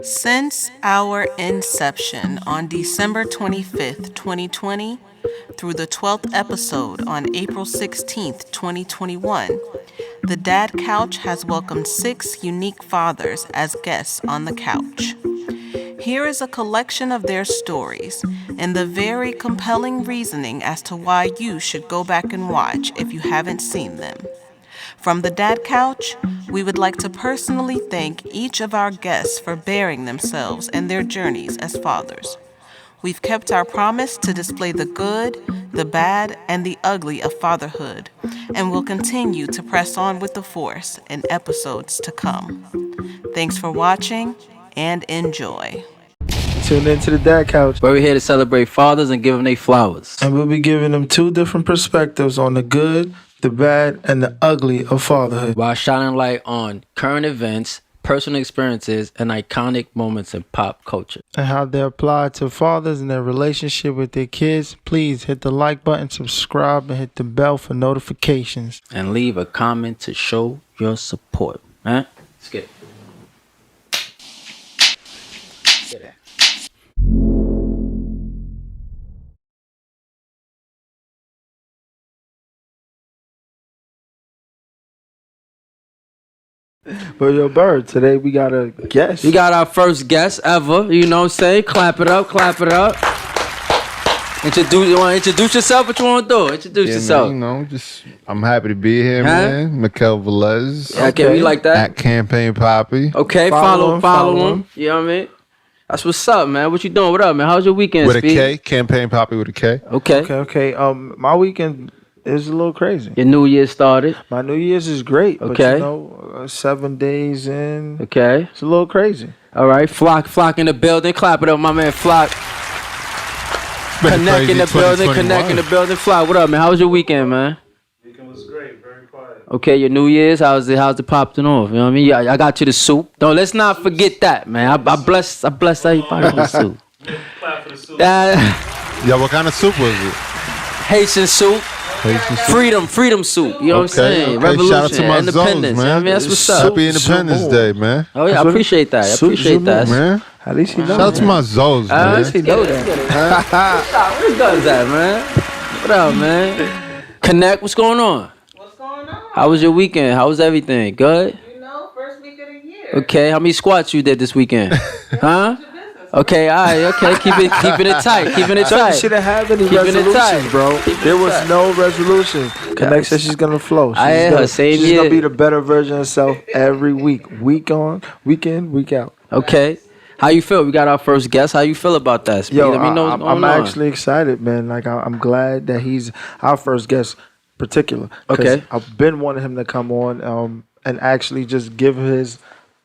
Since our inception on December 25th, 2020, through the 12th episode on April 16th, 2021, the Dad Couch has welcomed 6 unique fathers as guests on the couch. Here is a collection of their stories and the very compelling reasoning as to why you should go back and watch if you haven't seen them. From the Dad Couch, we would like to personally thank each of our guests for bearing themselves and their journeys as fathers. We've kept our promise to display the good, the bad, and the ugly of fatherhood, and will continue to press on with the force in episodes to come. Thanks for watching and enjoy. Tune in to the Dad Couch, where we're here to celebrate fathers and give them their flowers. and we'll be giving them 2 different perspectives on the good, the bad, and the ugly of fatherhood. While shining light on current events, personal experiences, and iconic moments in pop culture. And how they apply to fathers and their relationship with their kids. Please hit the like button, subscribe, and hit the bell for notifications. And leave a comment to show your support. Huh? Let's get it. But yo, Bird, today we got a guest. We got our first guest ever, you know what I'm saying? Clap it up, clap it up. You want to introduce yourself? What you want to do? Introduce yourself. Man, I'm happy to be here, man. Mikel Velez. Okay, we like that. At Campaign Poppy. Okay, follow him. You know what I mean? That's what's up, man. What you doing? What up, man? How's your weekend, With a Speed? K, Campaign Poppy with a K. Okay. My weekend is a little crazy. Your New Year started. My New Year's is great, but Okay. 7 days in, Okay. it's a little crazy. All right. Flock in the building. Clap it up, my man. Flock. Connect in the building. Connect in the building. Flock. What up, man? How was your weekend, man? Weekend was great, very quiet. Okay, your New Year's. How's it popping off? You know what I mean? Yeah, I got you the soup. Let's not forget that, man. I bless everybody with the soup. Clap for the soup. Yo, what kind of soup was it? Haitian soup. Haitian soup. Freedom soup. You know what I'm saying? Revolution, Shout out to my independence. zones, man. You know what I mean? That's what's up. Happy Independence Day, man. Oh yeah, I appreciate that. Man. At least he knows. Shout out to my zones, man. At least he knows that. Where does that, man? What up, man? Connect. What's going on? What's going on? How was your weekend? How was everything? Good. First week of the year. Okay. How many squats you did this weekend? Huh? Okay, all right, okay, keeping it tight. She didn't have any Keeping it resolutions, tight. bro. There was no resolution. Connect said she's gonna flow. I had her same She's year. gonna be the better version of herself every week. Week on, week in, week out. Okay. How you feel? We got our first guest. How you feel about that? Speed? Yo, Let me know what's I'm going on. actually excited, man. Like I'm glad that he's our first guest, particular. 'Cause Okay. I've been wanting him to come on, and actually just give his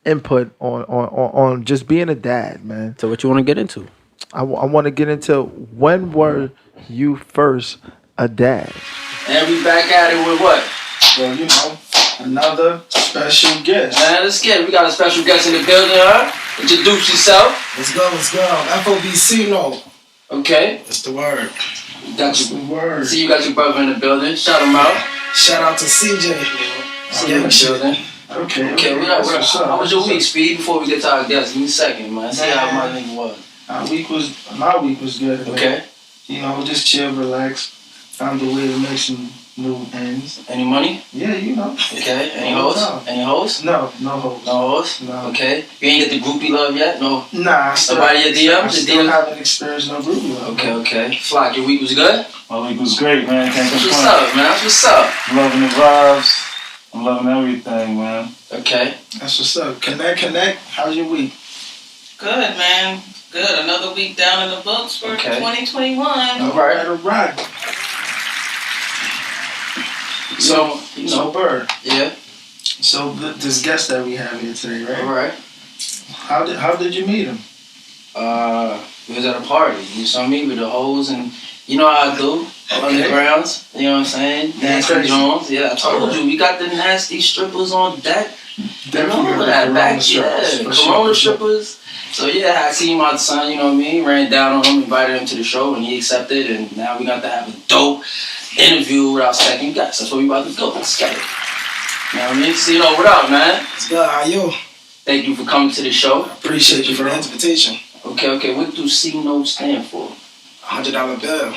input on just being a dad, man. So what you want to get into? I want to get into when were you first a dad? And we back at it with what? Well, another special guest. Man, let's get it. We got a special guest in the building, huh? Introduce yourself. Let's go. FOBC, no. Okay. That's the word. Got That's you. the word. See, you got your brother in the building. Shout him out. Shout out to CJ. See you in the building. Okay. Okay, what up? How was your week, Speed? Before we get to our guest, give me a second, man. See how my nigga was. My week was good. Man. Okay. You know, just chill, relax. Found a way to make some new ends. Any money? Yeah, you know. Okay. Any hoes? Any hoes? No hoes. No hoes? No. Okay. You ain't get the groupie love yet? No. Nah, I still, Nobody your DMs? I still haven't experienced no groupie love. Okay. Flock, your week was good? My week was great, man. Can't What's complain. up, man? What's up? I'm loving the vibes. I'm loving everything, man. Okay. That's what's up. Connect. How's your week? Good, man. Good. Another week down in the books for Okay. 2021. All right. So, So Bird. yeah. So this guest that we have here today, right? All right. How did you meet him? We was at a party. You saw me with the hoes and you know how I do. Undergrounds. You know what I'm saying? Nasty crazy. Jones. Yeah, I told you. We got the nasty strippers on deck. Definitely Remember got that back? Corona strippers, Yeah. for sure, Corona for sure. strippers. So yeah, I seen him out the sun, you know what I mean? Ran down on him, invited him to the show, and he accepted. And now we got to have a dope interview with our second guest. That's what we about to go. Let's get it. You know what I mean? So, what up, man? It's good. How you? Thank you for coming to the show. Appreciate you for the invitation. Okay. What do C note stand for? $100 bill.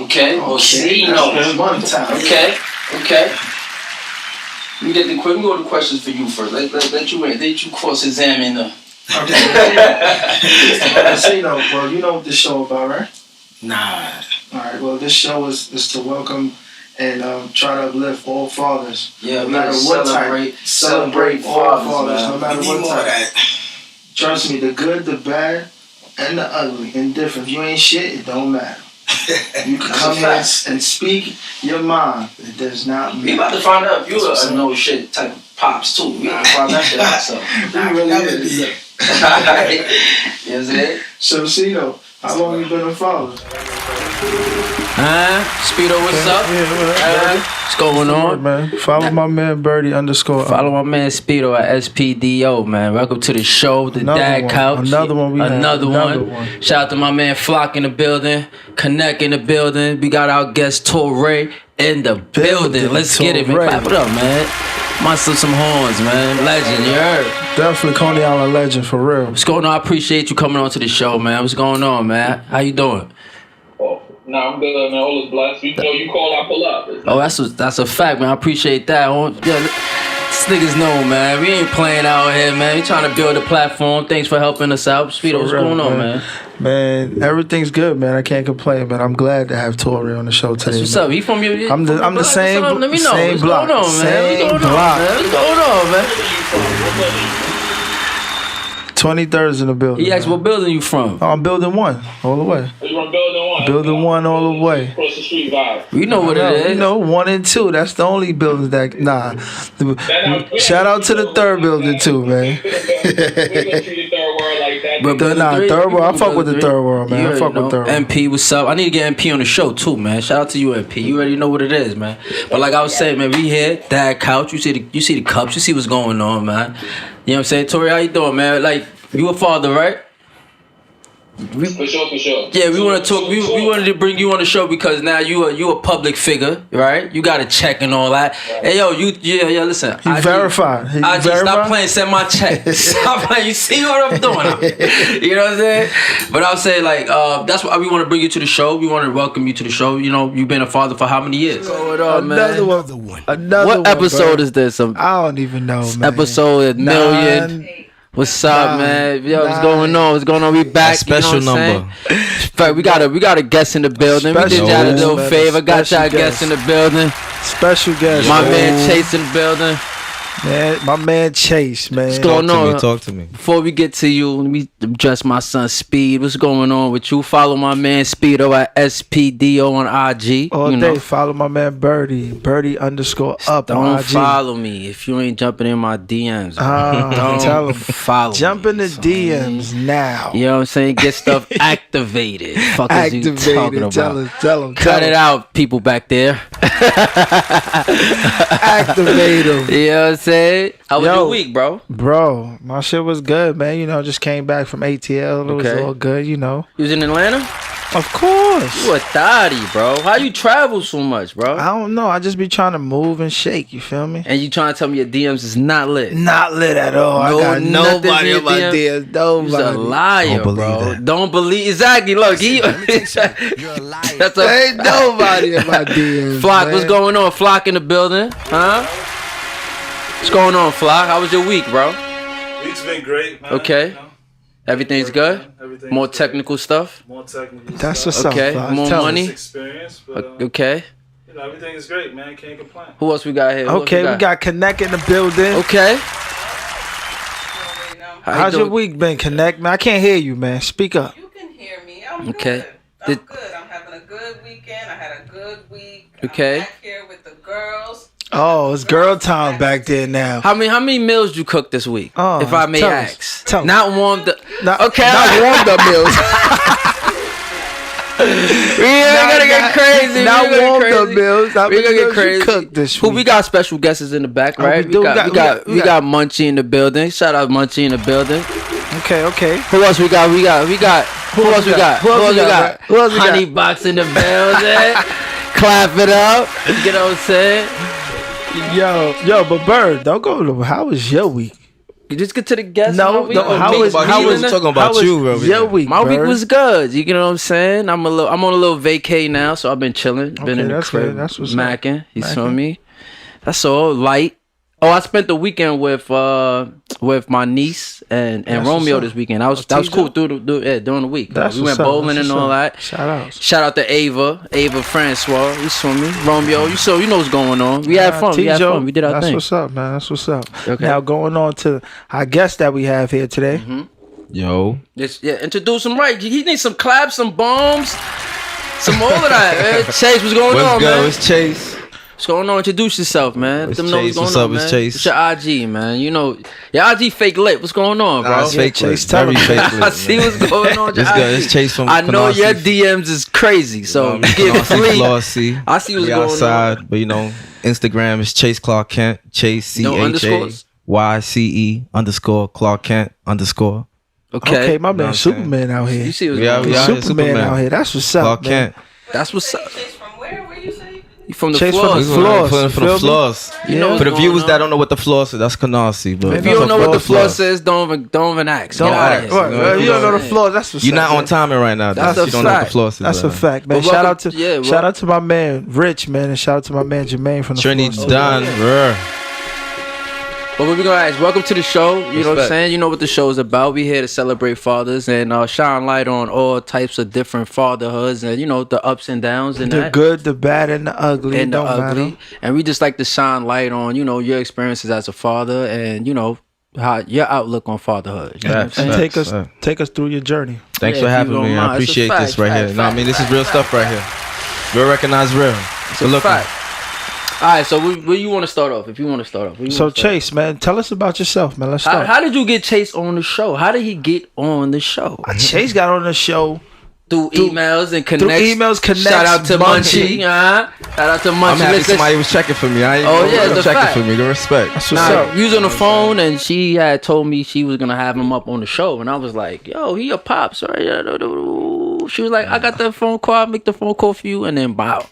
Okay. Well, C note. That's money time. Okay. We go to questions for you first. Let you cross-examine the. Okay. C note. Well, you know what this show about, right? Nah. All right. Well, this show is to welcome and try to uplift all fathers. Yeah, no matter what type. Celebrate all fathers, no matter what type. Trust me, the good, the bad, and the ugly, indifferent. If you ain't shit, it don't matter. You can come here and speak your mind. It does not matter. We about to find out if you're a no shit type of pops too. We about to find that shit out. So. We really is. You know what I'm saying? So, Cito, how long you been a father? Speedo, what's up? What's going on? Man. Follow my man Birdie _ Follow my man Speedo at SPDO, man. Welcome to the show, the Dad Couch. Another one. Shout out to my man Flock in the building, Connect in the building. We got our guest Torre in the building. Let's get it, man. Clap it up, man. Muscle some horns, man. Legend, you heard? Definitely Coney Island legend, for real. What's going on? I appreciate you coming on to the show, man. What's going on, man? How you doing? Nah, I'm good, man. All is blessed. You know, you call, I pull up. Oh, that's a fact, man. I appreciate that. These niggas know, man. We ain't playing out here, man. We trying to build a platform. Thanks for helping us out. Speedo, what's going on, man? Man, everything's good, man. I can't complain, man. I'm glad to have Torre on the show today. That's what's up. He from your? I'm the same. Let me know. Same What's block. going on, man? What's going on, man? 23rd is in the building. He asked what building you from? Oh, I'm building 1 all the way. You from building 1? Building 1 all the way. Across the street vibe. We know what it is. You know, 1 and 2. That's the only buildings that. Nah. Shout out to the 3rd building too, man. We gonna treat the third world like that. But Third world. I fuck with the 3rd world, man. I fuck with 3rd world. MP, what's up? I need to get MP on the show too, man. Shout out to you, MP. You already know what it is, man. But like I was saying, man, we here, Dad Couch. You see the cups. You see what's going on, man. You know what I'm saying? Tori, how you doing, man? Like, you a father, right? For sure. Yeah, we want to talk. We wanted to bring you on the show because now you a public figure, right? You got a check and all that. Right. Hey, yo, listen. He verified. I just stop playing. Send my check. Stop playing. You see what I'm doing? You know what I'm saying? But I'll say like that's why we want to bring you to the show. We want to welcome you to the show. You know, you've been a father for how many years? Another one. What episode is this? I don't even know, man. Episode 1 million. What's up, man? Yo, what's going on? What's going on? We back. Special number. We got a guest in the building. We did y'all a little favor. Got y'all guest in the building. Special guest. My man Chase in the building. Man, my man Chase, man. What's going on? Talk to me. Before we get to you, let me address my son Speed. What's going on with you? Follow my man Speedo at SPDO on IG. All day. Follow my man Birdie _up Don't on IG. follow me if you ain't jumping in my DMs. Don't tell him. Follow Jump in the DMs now. You know what I'm saying? Get stuff activated. Fuck is you talking about? Tell him. Cut it out, people back there. Activate him. You know what I'm saying? How was your week, bro? Bro, my shit was good, man. You know, just came back from ATL. It was all good, you know. You was in Atlanta? Of course. You a thotty, bro. How you travel so much, bro? I don't know. I just be trying to move and shake, you feel me? And you trying to tell me your DMs is not lit? Not lit at all. No, I got nobody on my DMs. Nobody. You're a liar, bro. Don't believe. Exactly. Look, you're a liar. Ain't nobody in my DMs. Flock, man. What's going on? Flock in the building, huh? What's going on, Flock? How was your week, bro? Week's been great, man. Okay. You know, everything's good? everything's More good. technical stuff? More technical That's stuff. what's up. Okay. More money? Experience, but, Okay. you know, everything is great, man. Can't complain. Who else we got here? Okay, we got Connect in the building. Okay. How's your week been, Connect? Man, I can't hear you, man. Speak up. You can hear me. I'm Okay. good. I'm good. I'm having a good weekend. I had a good week. Okay. I'm back here with the girls. Oh, it's girl time back there now. How many meals you cook this week? Oh, if I may tell us. ask. Tell us. Not warmed up. Okay. Not warmed up meals. We ain't gonna get crazy. Not We gonna warmed get up crazy. meals. How We many gonna get meals you crazy. cooked this Who week? we got special guests in the back, right? we do. We got Munchie in the building. Shout out Munchie in the building. Okay. Who else we got? Who else we got? Who else we got? Honey Box in the building. Clap it up. You know what I'm saying? Yo, but Bird, don't go to. How was your week? just get to the guests. No, week, no. How was talking about you, bro? your week? My week Bird? was good. You know what I'm saying? I'm on a little vacay now, so I've been chilling. Been in the that's crib, good. That's what's macking. You Macking. feel me? That's all light. Oh, I spent the weekend with my niece and Romeo this weekend. That was cool during the week. We went bowling and all that. Shout out to Ava Francois. You feel me? Romeo, you know what's going on. We had fun. We did our thing. That's what's up, man. That's what's up. Okay. Now going on to our guest that we have here today. Mm-hmm. Yo. Introduce him right. He needs some claps, some bombs, some all of that. Man. Chase, what's going on, man? It's Chase. What's going on? Introduce yourself, man. It's Chase. What's up? It's Chase. It's your IG, man. You know, your IG fake lit. What's going on, bro? It's fake Chase, lit. Very fake lit. I see what's going on. It's good. It's Chase from I know Canarsie. your DMs is crazy, so you get Canarsie, free. Flossy. I see what's We going outside, on. but Instagram is Chase Clark Kent. Chase No underscores? CHAYCE Clark Kent _. Okay, my man, I'm Superman out here. You see what's We out going on. here. Superman out here. That's what's up, Clark man. Kent. That's what's up. Chase from where? Where you say? You from the Chase from floors. the floors. For the floors. You know For the what's viewers going that on. don't know what the floors is, that's Canarsie. But If you don't know what the floor says, don't even ask. Don't Get out ask. of here. Right, you don't know the floors. That's what's You're up. not on timing right now. That's You a don't know what the fact. floors is. That's a right now. fact, man. Well, Shout out to my man Rich, man, and shout out to my man Jermaine from the Trini floors. Dunn. But what we gonna ask? Welcome to the show. You know what I'm Respect. saying? You know what the show is about. We here to celebrate fathers and shine light on all types of different fatherhoods and the ups and downs and The that. good, the bad, and the ugly. And the Don't ugly. matter. And we just like to shine light on, your experiences as a father and, how your outlook on fatherhood. You know what I'm Facts, saying? facts. Take us through your journey. Thanks Yeah, for if you having don't me. mind. I It's a appreciate fact, this right fact, here. No, I mean, this is fact, real stuff right here. Real recognized real. It's a fact. All right, so where you want to start off? If you want to start off. So Chase, man, tell us about yourself, man. Let's start. How did you get Chase on the show? How did he get on the show? Chase got on the show Through emails and connects. Through emails, connects. Shout out to Munchie. Munchie. Shout out to Munchie. I'm happy Listen, somebody was checking for me. I ain't it's a checking fact. for me. Good respect. That's what's up. we was on the phone and she had told me she was gonna have him up on the show, and I was like, "Yo, he a pops, right?" She was like, "I got the phone call. I'll make the phone call for you," and then wow.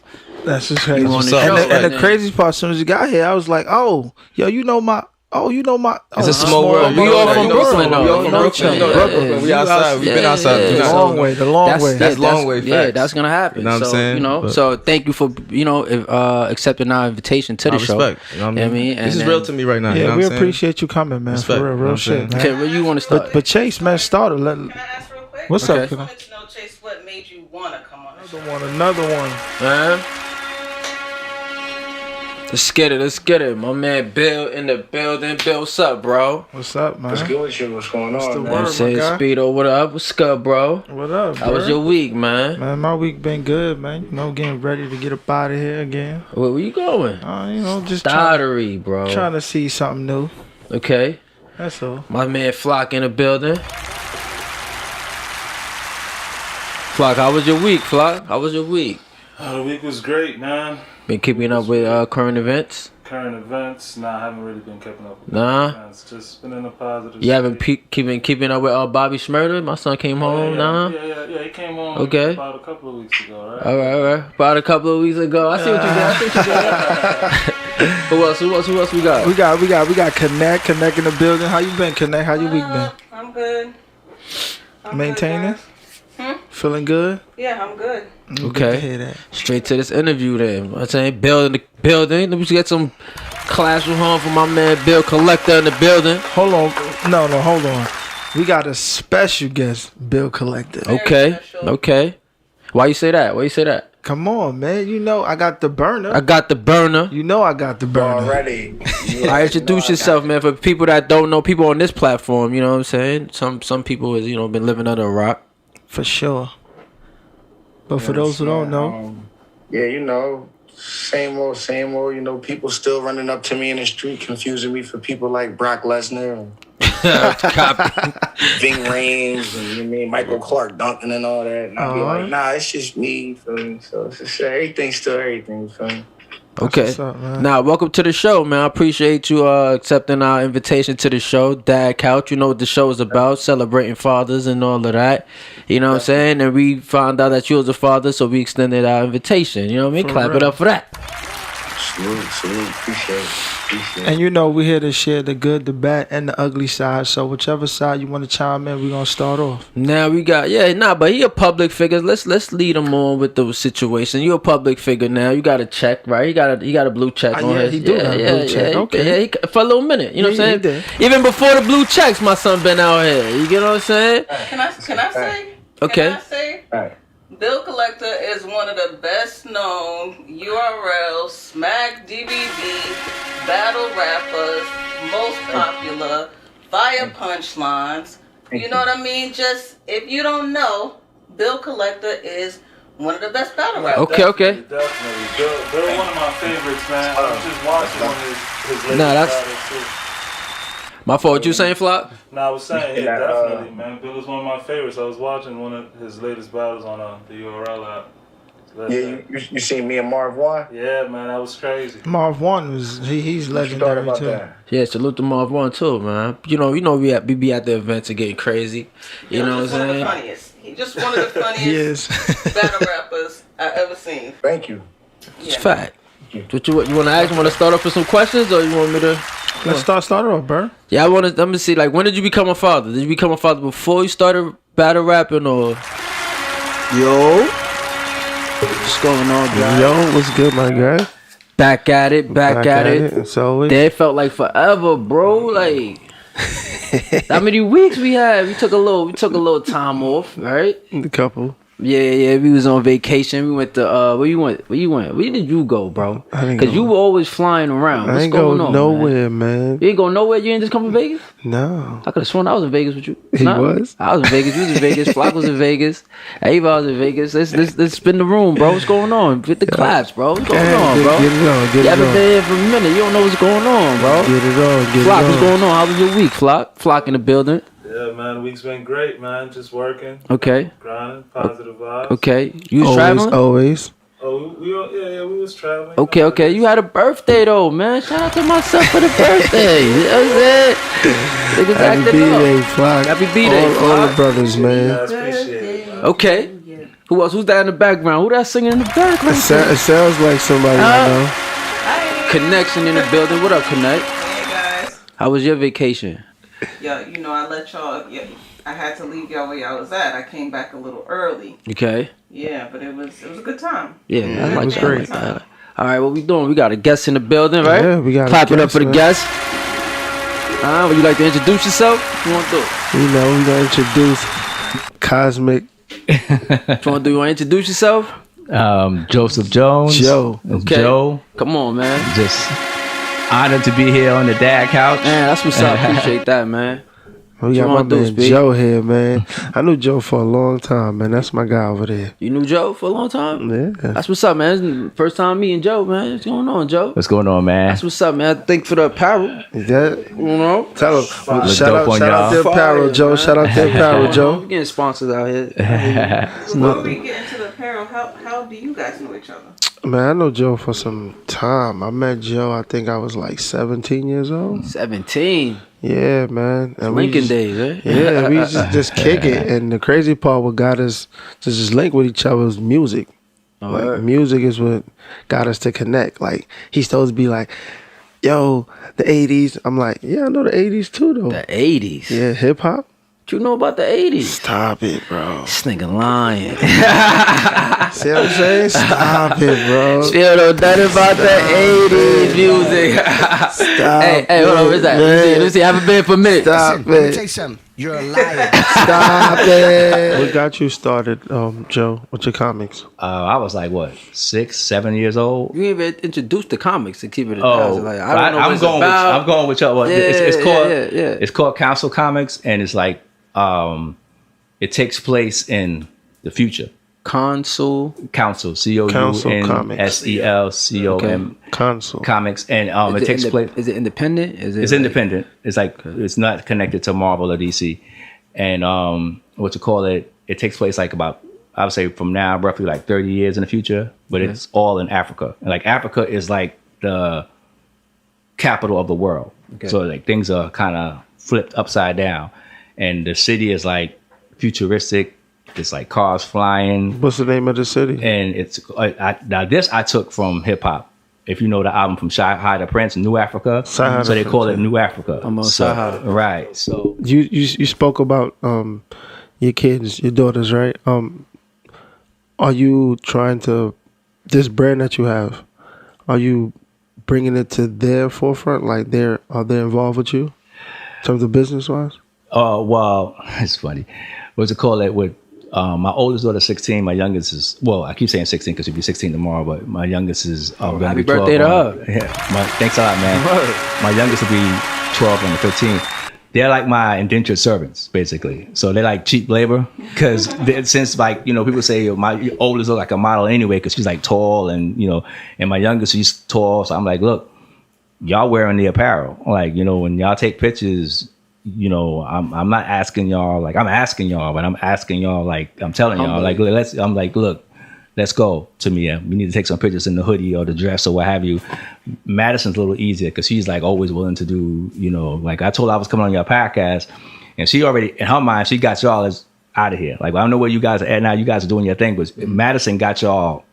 That's just crazy. You on And the the, show, and the right? crazy part, as soon as you got here, I was like, "Oh, yo, you know my." It's a small world. We all from Brooklyn, though. We all From know each Brooklyn. other. Yeah, Brooklyn. yeah. We outside. We've been outside. yeah, You The know, long way. The long way. That's long way. Yeah, Facts. that's gonna happen. You know what I'm so, saying? But- So thank you for accepting our invitation to the show. Respect. You know what I mean? This is real to me right now. Yeah, you know we what I'm saying? appreciate you coming, man. Respect. For real, You know real what I'm shit, saying? man. Okay, where you want to start? But Chase, man, started. Can I ask real quick? What's Okay. up? I wanted to know, Chase, what made you want to come on the show? Another one. Man. Let's get it. My man Bill in the building. Bill, what's up, bro? What's up, man? What's good with you? What's going What's the on, man? word? I'm saying, my guy. Speedo, what up? What's good, bro? What up, How was bro? your week, man? Man, my week been good, man. Getting ready to get up out of here again. Where you going? Just Stottery, bro. trying to see something new. Okay. That's all. My man Flock in the building. Flock, how was your week, Flock? How was your week? The week was great, man. Been keeping up with current events? Current events, I haven't really been keeping up with Nah. events. Just been in a positive You haven't state. keeping up with Bobby Schmurder? My son came home, nah? Yeah, he came home Okay. about a couple of weeks ago, right? All right. About a couple of weeks ago. I see what you did. Who else we got? We got Connect in the building. How you been, Connect? How your week been? I'm good. I'm Maintaining? Good, guys. Feeling good? Yeah, I'm good. Good to Okay. hear that. Straight to this interview then. I'm saying Bill in the building. Let me get some classroom home for my man Bill Collector in the building. Hold on. No, hold on. We got a special guest, Bill Collector. Okay. Why you say that? Come on, man. I got the burner. I got the burner. I got the burner. Already. All right, introduce yourself, man. For people that don't know, people on this platform, you know what I'm saying? Some people has, been living under a rock. For sure. But for those who don't know, same old. People still running up to me in the street, confusing me for people like Brock Lesnar and Ving Rhames and Michael Clark Duncan and all that. And I'll be like, nah, it's just me. For me. So it's just, everything's still everything. For me. Okay. what's up, man. Now, welcome to the show, man. I appreciate you accepting our invitation to the show, TheDadCouch. You know what the show is about, celebrating fathers and all of that. You know what I'm saying? And we found out that you was a father, so we extended our invitation. You know what I mean? For Clap real. it up for that. Salute. Appreciate it. And you know, we're here to share the good, the bad, and the ugly side. So whichever side you want to chime in, we're gonna start off. Now we got but he a public figure. Let's lead him on with the situation. You a public figure now. You got a check, right? He got a blue check on his. He do got a blue check. Okay. For a little minute. You know what I'm saying? Even before the blue checks, my son been out here. You get what I'm saying? Can I say? Okay. Can I say? All right. Bill Collector is one of the best known URL smack DVD battle rappers, most popular, fire punchlines. You know what I mean? Just if you don't know, Bill Collector is one of the best battle rappers. Okay. Definitely. Bill, one of my favorites, man. I was just watching one of his latest battles too. My fault. What you saying, Flock? No, I was saying, definitely, man. Bill is one of my favorites. I was watching one of his latest battles on the URL app. You seen me and Marv One? Yeah, man, that was crazy. Marv One he's legendary too. That? Yeah, salute to Marv One too, man. You know we be at the events and getting crazy. You know what I'm saying? He's just one of the funniest battle rappers I ever seen. Thank you. It's fact. What you want to ask? You want to start off with some questions, or you want me to? Let's start off, bro. Yeah, let me see. Like, when did you become a father? Did you become a father before you started battle rapping, or? Yo, what's going on, guys? Yo, what's good, my guy? Back at it. It's always. It felt like forever, bro. Like, how many weeks we had? We took a little time off, right? A couple. Yeah. We was on vacation. We went to where you went? Where did you go, bro? Because you were always flying around. I ain't go nowhere, man. You ain't go nowhere. You ain't just come from Vegas? No. I could have sworn I was in Vegas with you. He was. I was in Vegas. You was in Vegas. Flock was in Vegas. Ava was in Vegas. Let's spin the room, bro. What's going on? With the claps, bro. What's going on, bro? Get it on. You haven't been here for a minute. You don't know what's going on, bro. Get it on. Flock, what's going on? How was your week, Flock? Flock in the building. Yeah, man, the week's been great, man. Just working. Okay. Grinding, positive vibes. Okay. You was traveling? Always. Oh, we was traveling. Okay. You had a birthday, though, man. Shout out to myself for the birthday. You know what I'm saying? Happy B-Day, Flock. Happy B-Day, all the brothers, man. Yeah, I appreciate it. Okay. Who else? Who's that in the background? Who that singing in the background? It sounds like somebody I know. Connection in the building. What up, Connect? Hey, guys. How was your vacation? Yeah, I let y'all. Yeah, I had to leave y'all where y'all was at. I came back a little early. Okay. Yeah, but it was a good time. Yeah, it was great. All right, what we doing? We got a guest in the building, right? Yeah, we got clap it up for the guest. Would you like to introduce yourself? What you want to do? We're gonna introduce Cosmic. What you want to do? You want to introduce yourself? Joseph Jones. Joe. Okay. Joe. Come on, man. Just honored to be here on the TheDadCouch. Man, that's what's up. Appreciate that, man. We got my man Joe here, man. I knew Joe for a long time, man. That's my guy over there. You knew Joe for a long time? Yeah. That's what's up, man. First time meeting Joe, man. What's going on, Joe? What's going on, man? That's what's up, man. Thank for the apparel. Is that? You know? Tell him. Shout out the apparel, Fire, Joe. Man. Shout out the apparel, Joe. We're getting sponsors out here. Before we get into the apparel, how do you guys know each other? Man, I know Joe for some time. I met Joe, I think I was like 17 years old. 17? Yeah, man. And Lincoln days, right? Yeah, we just kick it. And the crazy part what got us to just link with each other was music. Music is what got us to connect. Like, he supposed to be like, yo, the 80s. I'm like, yeah, I know the 80s too, though. The 80s? Yeah, hip-hop. What you know about the 80s? Stop it, bro. This nigga lying. See what I'm saying? Stop it, bro. Still know nothing about the 80s music. Stop Hey, hold on. What's that? Let me see. I haven't been for a minute. Stop Let me it. tell you something. You're a liar. Stop it. What got you started, Joe, with your comics? I was like, what, 6, 7 years old? You ain't even introduced the comics to keep it. Oh, like, I don't know what it's about. I'm going with y'all. Yeah, It's called Council Comics, and it's like it takes place in the future. Council Council COUNSELCOM Council Comics, and it takes place. Is it independent? It's independent. It's like it's not connected to Marvel or DC, and it takes place like about, I would say, from now roughly like 30 years in the future, but it's all in Africa. And like Africa is like the capital of the world, so like things are kind of flipped upside down, and the city is like futuristic. It's like cars flying. What's the name of the city? And it's now this I took from hip hop. if you know the album from Shy High to Prince, New Africa. So they call it New Africa. I'm on so, Shy. Right. So you spoke about your kids, your daughters, right? Are you trying to, this brand that you have, are you bringing it to their forefront? Like are they involved with you in terms of business wise? Well, it's funny. What's it called? It with my oldest daughter 16. My youngest is, well, I keep saying 16 because she'll be 16 tomorrow. But my youngest is going to be 12. Happy birthday to her! Yeah, thanks a lot, man. My youngest will be 12 on the 15th. They're like my indentured servants, basically. So they're like cheap labor because since like, you know, people say my oldest look like a model anyway because she's like tall and, you know, and my youngest, she's tall. So I'm like, look, y'all wearing the apparel. Like, you know, when y'all take pictures, you know, I'm not asking y'all, like I'm asking y'all, but I'm asking y'all, like I'm telling y'all, like, look, let's go to me. We need to take some pictures in the hoodie or the dress or what have you. Madison's a little easier because she's like always willing to do, you know, like I told her I was coming on your podcast and she already, in her mind, she got y'all as out of here. Like, I don't know where you guys are at now. You guys are doing your thing, but Madison got y'all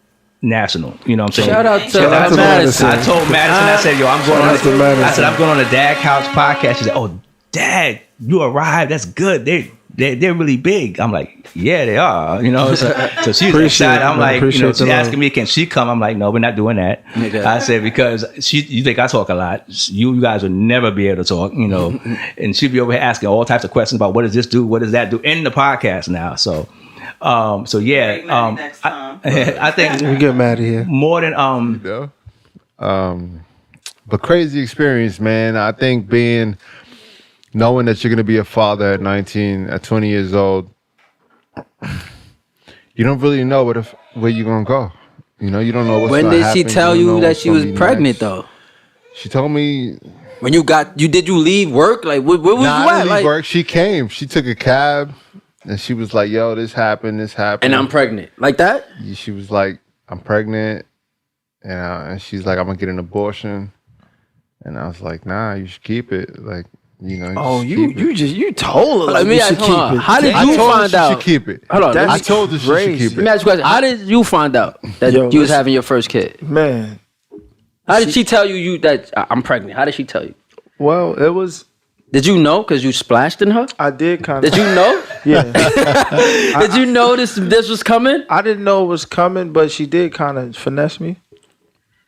national. You know what I'm saying? Shout out to Madison. I told Madison, I said, yo, I'm going on the DadCouch podcast. She said, oh, Dad, you arrived. That's good. They're really big. I'm like, yeah, they are. You know, so she's excited. I'm like, you know, she's asking me, can she come? I'm like, no, we're not doing that. Okay. I said, because you think I talk a lot. You guys would never be able to talk, you know. And she'd be over here asking all types of questions about what does this do? What does that do? In the podcast now. So yeah. I think we get mad here. More than but crazy experience, man. I think knowing that you're going to be a father at 19, at 20 years old, you don't really know where you're going to go. You know, you don't know what's going to happen. When did she tell you that she was pregnant, though? She told me... When did you leave work? Like, where was you at? I didn't leave work. She came. She took a cab, and she was like, yo, this happened. And I'm pregnant. Like that? She was like, I'm pregnant. And she's like, I'm going to get an abortion. And I was like, nah, you should keep it. Like, you know. You told her like you should keep it. How did you find out? She should keep it. Hold on, I told her she should keep it. Let me ask you a question. How did you find out that you was having your first kid? Man, how did she tell you that I'm pregnant? How did she tell you? Well, it was. Did you know because you splashed in her? I did kind of. Did you know? Yeah. Did you know this was coming? I didn't know it was coming, but she did kind of finesse me.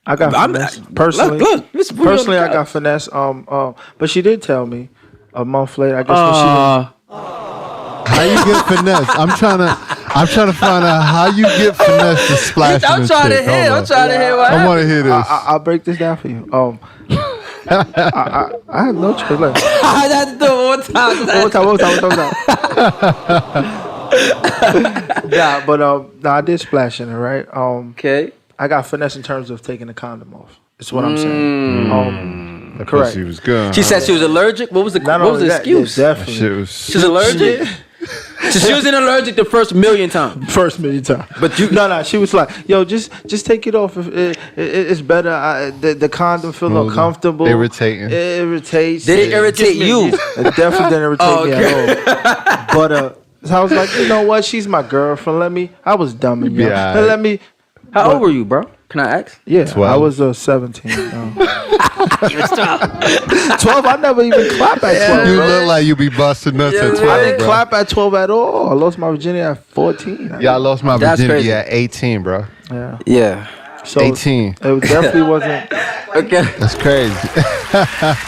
I got finesse personally. Personally, I got finesse. But she did tell me a month later. I guess when she didn't. How you get finesse? I'm trying to find out how you get finesse to splash. I'm trying to hear. What I want to hear this. I'll break this down for you. I have no choice. Like, I had to do it one time. I did splash in her, right? Okay. I got finesse in terms of taking the condom off. That's what I'm saying. That Correct. pussy was good. She said she was allergic. What was the excuse? Yeah, definitely. She was allergic. So she wasn't allergic the first million times. But no. She was like, "Yo, just take it off. It's better. The condom feel uncomfortable. Irritating. It irritates. Did it irritate you? It definitely didn't irritate me at all. But so I was like, you know what? She's my girlfriend. I was dumb and young. Yeah. Let me. How old were you, bro? Can I ask? Yeah, 12. I was 17. 12. I never even clap at 12. You look like you be busting nuts at 12. I didn't clap at 12 at all. I lost my virginity at 14. I lost my virginity at 18, bro. Yeah. So 18. It definitely wasn't. Okay. That's crazy.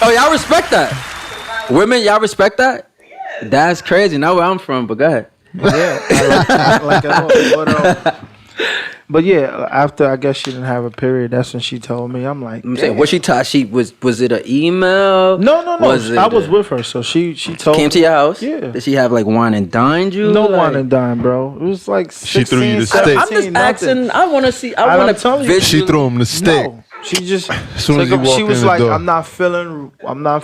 Oh, y'all respect that? Women, y'all respect that? Yeah. That's crazy. Not where I'm from, but go ahead. Yeah. I like it all. But yeah, after I guess she didn't have a period, that's when she told me. I'm like, saying, what she taught? Was it an email? No. I was with her, so she told came me. To your house. Yeah. Did she have like wine and dined you? No wine and dine, bro. It was like 16, she threw you the 17, stick. I'm just asking. I want to see. I want to tell you. She threw him the stick. No, she just. As soon as he walked she was in the like, door. I'm not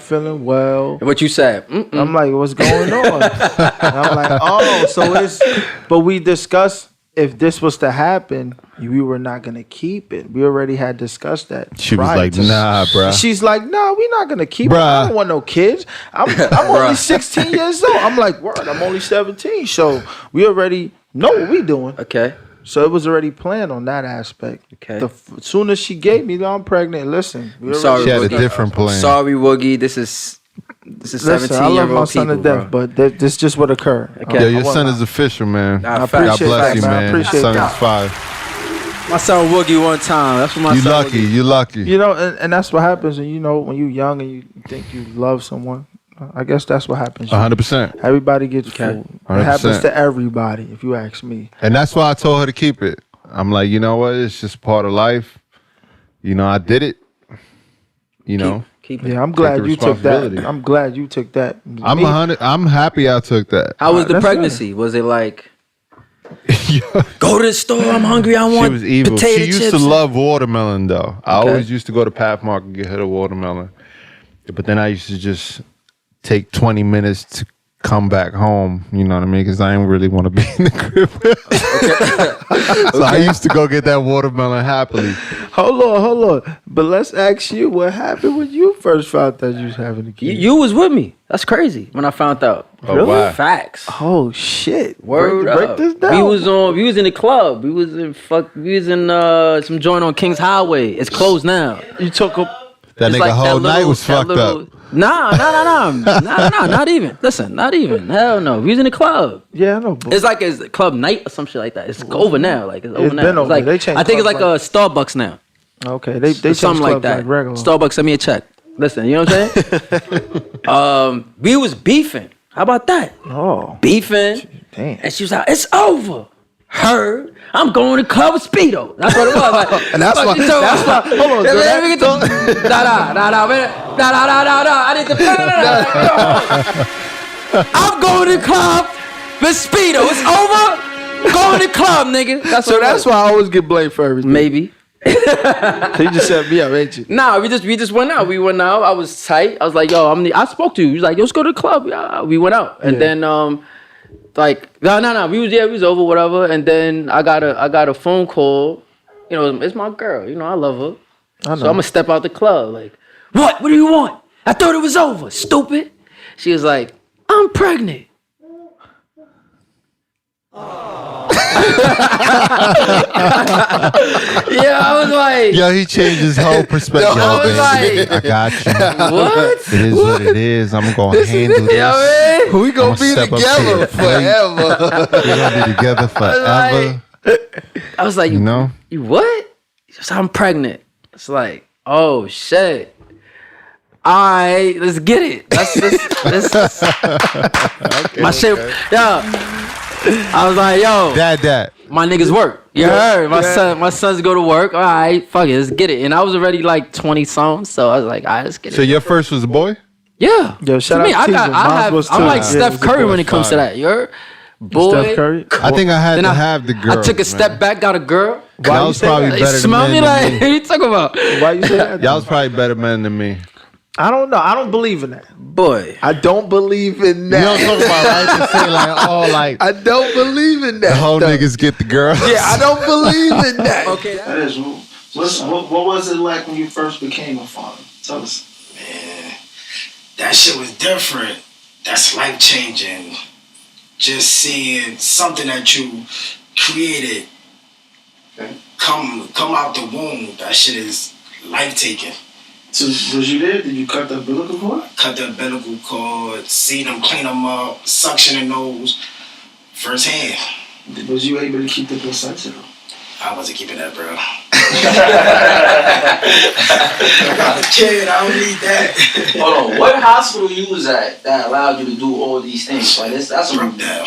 feeling well. What you said? I'm like, what's going on? And I'm like, oh, so it's. But we discussed. If this was to happen, we were not gonna keep it. We already had discussed that. She was like, nah, bruh. She's like, nah, we're not gonna keep it. I don't want no kids. I'm only 16 years old. I'm like, word, I'm only 17. So we already know what we doing. Okay. So it was already planned on that aspect. Okay. As soon as she gave me, I'm pregnant. Listen, sorry, she had a Woogie. different plan. Sorry, Woogie. This is listen, 17-year-old I love my son people, to death, bro. but this just would occur. Okay. Yo, your son is official, man. Nah, I facts. God appreciate bless that, you, man. I man. appreciate Son that. is 5. My son Woogie one time. That's what my You son lucky. Woogie. You lucky. You know, and that's what happens. And you know, when you're young and you think you love someone, I guess that's what happens. 100%. Everybody gets fooled. It 100%. happens to everybody, if you ask me. And that's why I told her to keep it. I'm like, you know what? It's just part of life. You know, I did it. You know. Keep it. Yeah, I'm glad the you took that. responsibility. I'm glad you took that. I'm happy I took that. How was the That's pregnancy? Was it like, go to the store, I'm hungry, I want She was evil. potato She used chips? to love watermelon, though. I Okay. always used to go to Pathmark and get her the watermelon. But then I used to just take 20 minutes to come back home, you know what I mean? Because I didn't really want to be in the crib. So I used to go get that watermelon happily. Hold on. But let's ask you what happened when you first found out you was having a kid. You was with me. That's crazy when I found out. Oh, wow. Facts. Oh shit! Word break up. this down. We was in the club. We was in some joint on Kings Highway. It's closed now. You took a. That It's nigga like whole that night little- was that fucked little- up. Nah, not even. Listen, not even. Hell no. We was in the club. Yeah, I know. But It's like it's club night or some shit like that. It's over now. Like it's over now. been It's over. like They changed I think it's like clubs a Starbucks now. okay, they Something changed like clubs that. like regular. Starbucks send me a check. Listen, you know what I'm saying? We was beefing. How about that? Oh, Beefing. damn. And she was like, it's over. Heard. I'm going to club with Speedo. That's what it was. Like, And that's fuck why. you talking That's why. about? Hold on. Yeah, So let me get that, to- Nah. I need to. I'm going to club with Speedo. It's over. Going to club, nigga. That's so what it that's was. why I always get blamed for everything. Maybe. So you just set me up, ain't you? Nah, we just went out. We went out. I was tight. I was like, yo, I spoke to you. He was like, yo, let's go to the club. Yeah, we went out. And then like, no. We was over, whatever. And then I got a phone call. You know, it's my girl. You know, I love her. So I'm gonna step out the club. Like, what? What do you want? I thought it was over. Stupid. She was like, I'm pregnant. Yeah, I was like, Yo, he changed his whole perspective. I was baby. like, I got you. what? It is what it is. I'm going to handle this. Yeah, man. We gonna I'ma be step up to together the plate. forever. We're going to be together forever. I was like, You know? You what? She was, I'm pregnant. It's like, oh shit. All right, let's get it. Let's my shit. Yo, I was like, yo, Dad. my niggas work. You heard? My sons go to work. All right, fuck it, let's get it. And I was already like 20 songs, so I was like, all right, let's get it. So your first was a boy? Yeah. Yo, shout To me, out to Teaser. Mine was I'm too. like Yeah, Steph it was a Curry boy. when it comes to that. You heard? Boy. Steph Curry. I think I had Then to have the girl. I took a step back, got a girl. Y'all was probably You better smell than me men like, than what me. you talking about? Why you say that? Y'all was probably better men than me. I don't know. I don't believe in that. Boy. I don't believe in You that. know what I'm talking about, right? To say like, oh, like I don't believe in that. the whole though. niggas get the girls. Yeah, I don't believe in that. Okay. That is. What was it like when you first became a father? Tell us. Man, that shit was different. That's life changing. Just seeing something that you created come out the womb. That shit is life taking. So was you there? Did you cut the umbilical cord? Cut the umbilical cord, see them, clean them up, suction the nose, firsthand. Was you able to keep the placenta? I wasn't keeping that, bro. I got a kid, I don't need that. Hold on, what hospital you was at that allowed you to do all these things? Like that's a Broke down.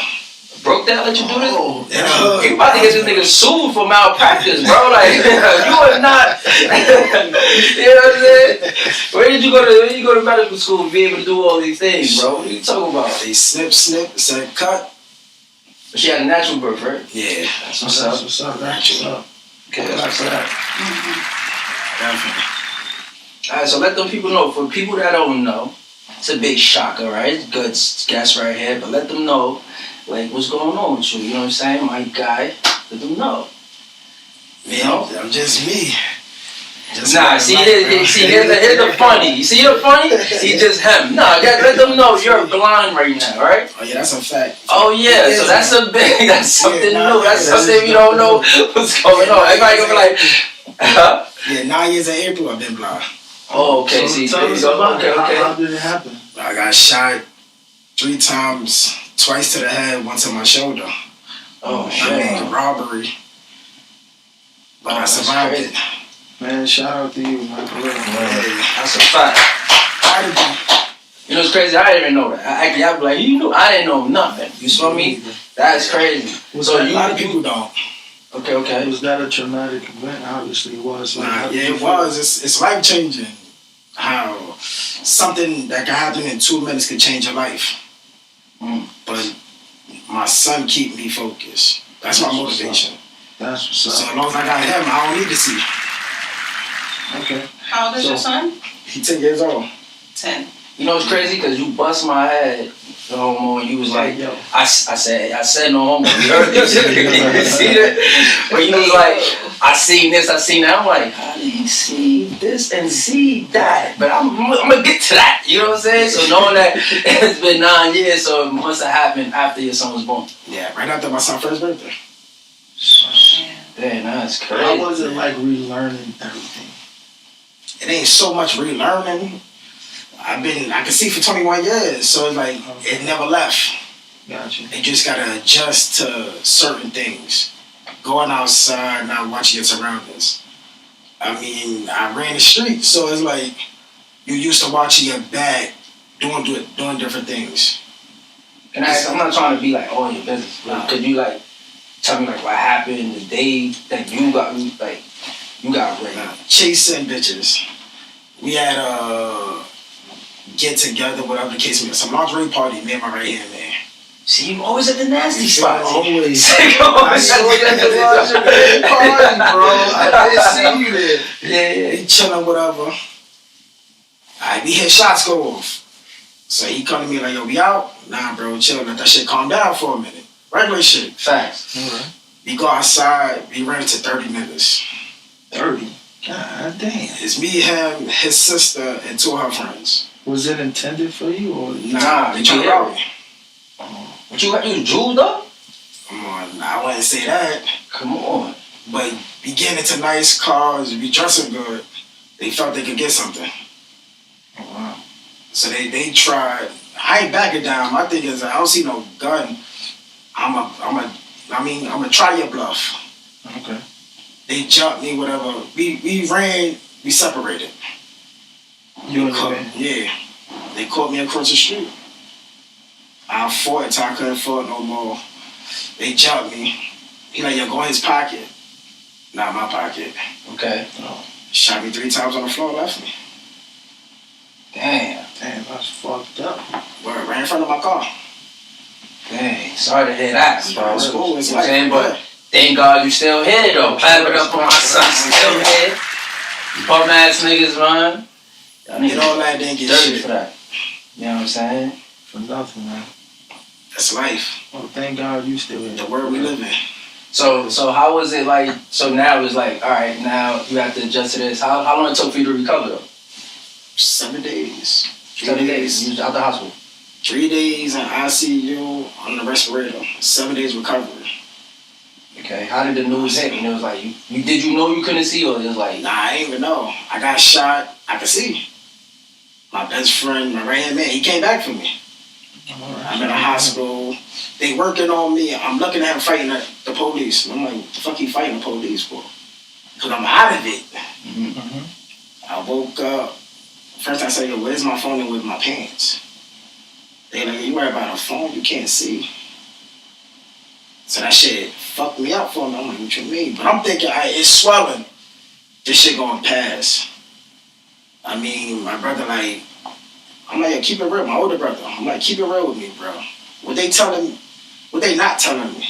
Broke down let you do this? Yeah. You about to get this nigga sued for malpractice, bro. Like you are not. You know what I'm saying? Where did you go to medical school to be able to do all these things, bro? What are you talking about? They snip, said cut. But she had a natural birth, right? Yeah. That's what's up. That's what's up. That's what's up. Okay, that's what's up. Definitely. Alright, so let them people know. For people that don't know, it's a big shocker, right? It's good guess right here, but let them know, like, what's going on with you. You know what I'm saying? My guy, let them know. Man, I'm just me. Nah, here's the funny. You see the funny? He's just him. Nah, let them know you're blind right now, right? Oh yeah, that's a fact. Oh yeah, so that's something new. That's something we don't know what's going on. Everybody gonna be like, huh? Yeah, 9 years in April I've been blind. Oh, okay. So See, tell us about it. How did it happen? I got shot 3 times, twice to the head, once to my shoulder. Oh shit. I mean, robbery. But I survived it. Man, shout out to you, man. That's a fact. You know, it's crazy. I didn't even know that. I'd be like, I didn't know nothing. You saw me? That's crazy. So a lot of people don't. Okay. Was that a traumatic event? Obviously, it was. Yeah, it was. It's life changing. How something that can happen in 2 minutes can change your life. But my son keep me focused. That's my motivation. That's what's up. So as long as I got him, I don't need to see. Okay. How old is your son? He 10 years old. 10. You know, it's crazy because you bust my head, no homo, and you was like, I said no homo. You heard this shit? You see that? But you was like, I seen this, I seen that. I'm like, how did he see this and see that? But I'm gonna get to that. You know what I'm saying? So knowing that it's been 9 years, so it must have happened after your son was born. Yeah, right after my son's first birthday. Damn, that's crazy. How was it like relearning everything? It ain't so much relearning. I can see for 21 years, so it's like it never left. Gotcha. You just gotta adjust to certain things. Going outside, not watching your surroundings. I mean, I ran the street, so it's like you used to watching your back, doing different things. And I'm not trying to be like all your business. Like, could you like tell me like what happened the day that you got raped? Chasing bitches. We had a get together, whatever the case may be. Some lingerie party, me and my right hand man. See, you always at the nasty spot. Always. I saw you at the lingerie party, bro. I didn't see you there. Yeah. He chilling, whatever. Alright, we hear shots go off. So he come to me like, yo, we out? Nah, bro, chill. Let that shit calm down for a minute. Regular shit. Facts. Alright. We go outside, we ran to 30 niggas. 30? God damn. It's me, him, his sister, and 2 of her friends. Was it intended for you or? Nah, they trying to rob me. What you jeweled up? Come on, I wouldn't say that. Come on. But we getting into nice cars, we dressing good. They felt they could get something. Oh, wow. So they tried. I ain't backing down. My thing is I don't see no gun. I'ma try your bluff. Okay. They jumped me, whatever. We ran, we separated. You and your man? Yeah. They caught me across the street. I fought until I couldn't fight no more. They jumped me. He like, yo, go in his pocket. Not my pocket. Okay. Shot me 3 times on the floor, left me. Damn, that's fucked up. Word, right in front of my car. Dang, sorry to hear that, bro. It's cool, it's you know what I'm saying? like, But thank God you still here, though. Clap it up for my son, still here. Bum ass niggas, man. I need all that didn't get dirty shit for that. You know what I'm saying? For nothing, man. That's life. Oh, thank God you still here. The world we live in. So how was it like? So now it's like, all right, now you have to adjust to this. How long it took for you to recover though? 7 days. 7 days. You was out the hospital. 3 days in ICU on the respirator. 7 days recovery. Okay. How did the news hit? And it was like, did you know you couldn't see, or it was like? Nah, I didn't even know. I got shot. I could see. My best friend, my right hand man, he came back for me. I'm in the hospital. They working on me. I'm looking at him fighting the police. And I'm like, what the fuck he fighting the police for? Because I'm out of it. Mm-hmm. I woke up. First I said, yo, where's my phone and with my pants? They like, you worry about a phone you can't see. So that shit fucked me up for me. I'm like, what you mean? But I'm thinking, it's swelling. This shit gonna pass. I mean, my brother like, I'm like, yo, keep it real. My older brother, I'm like, keep it real with me, bro. What they not telling me?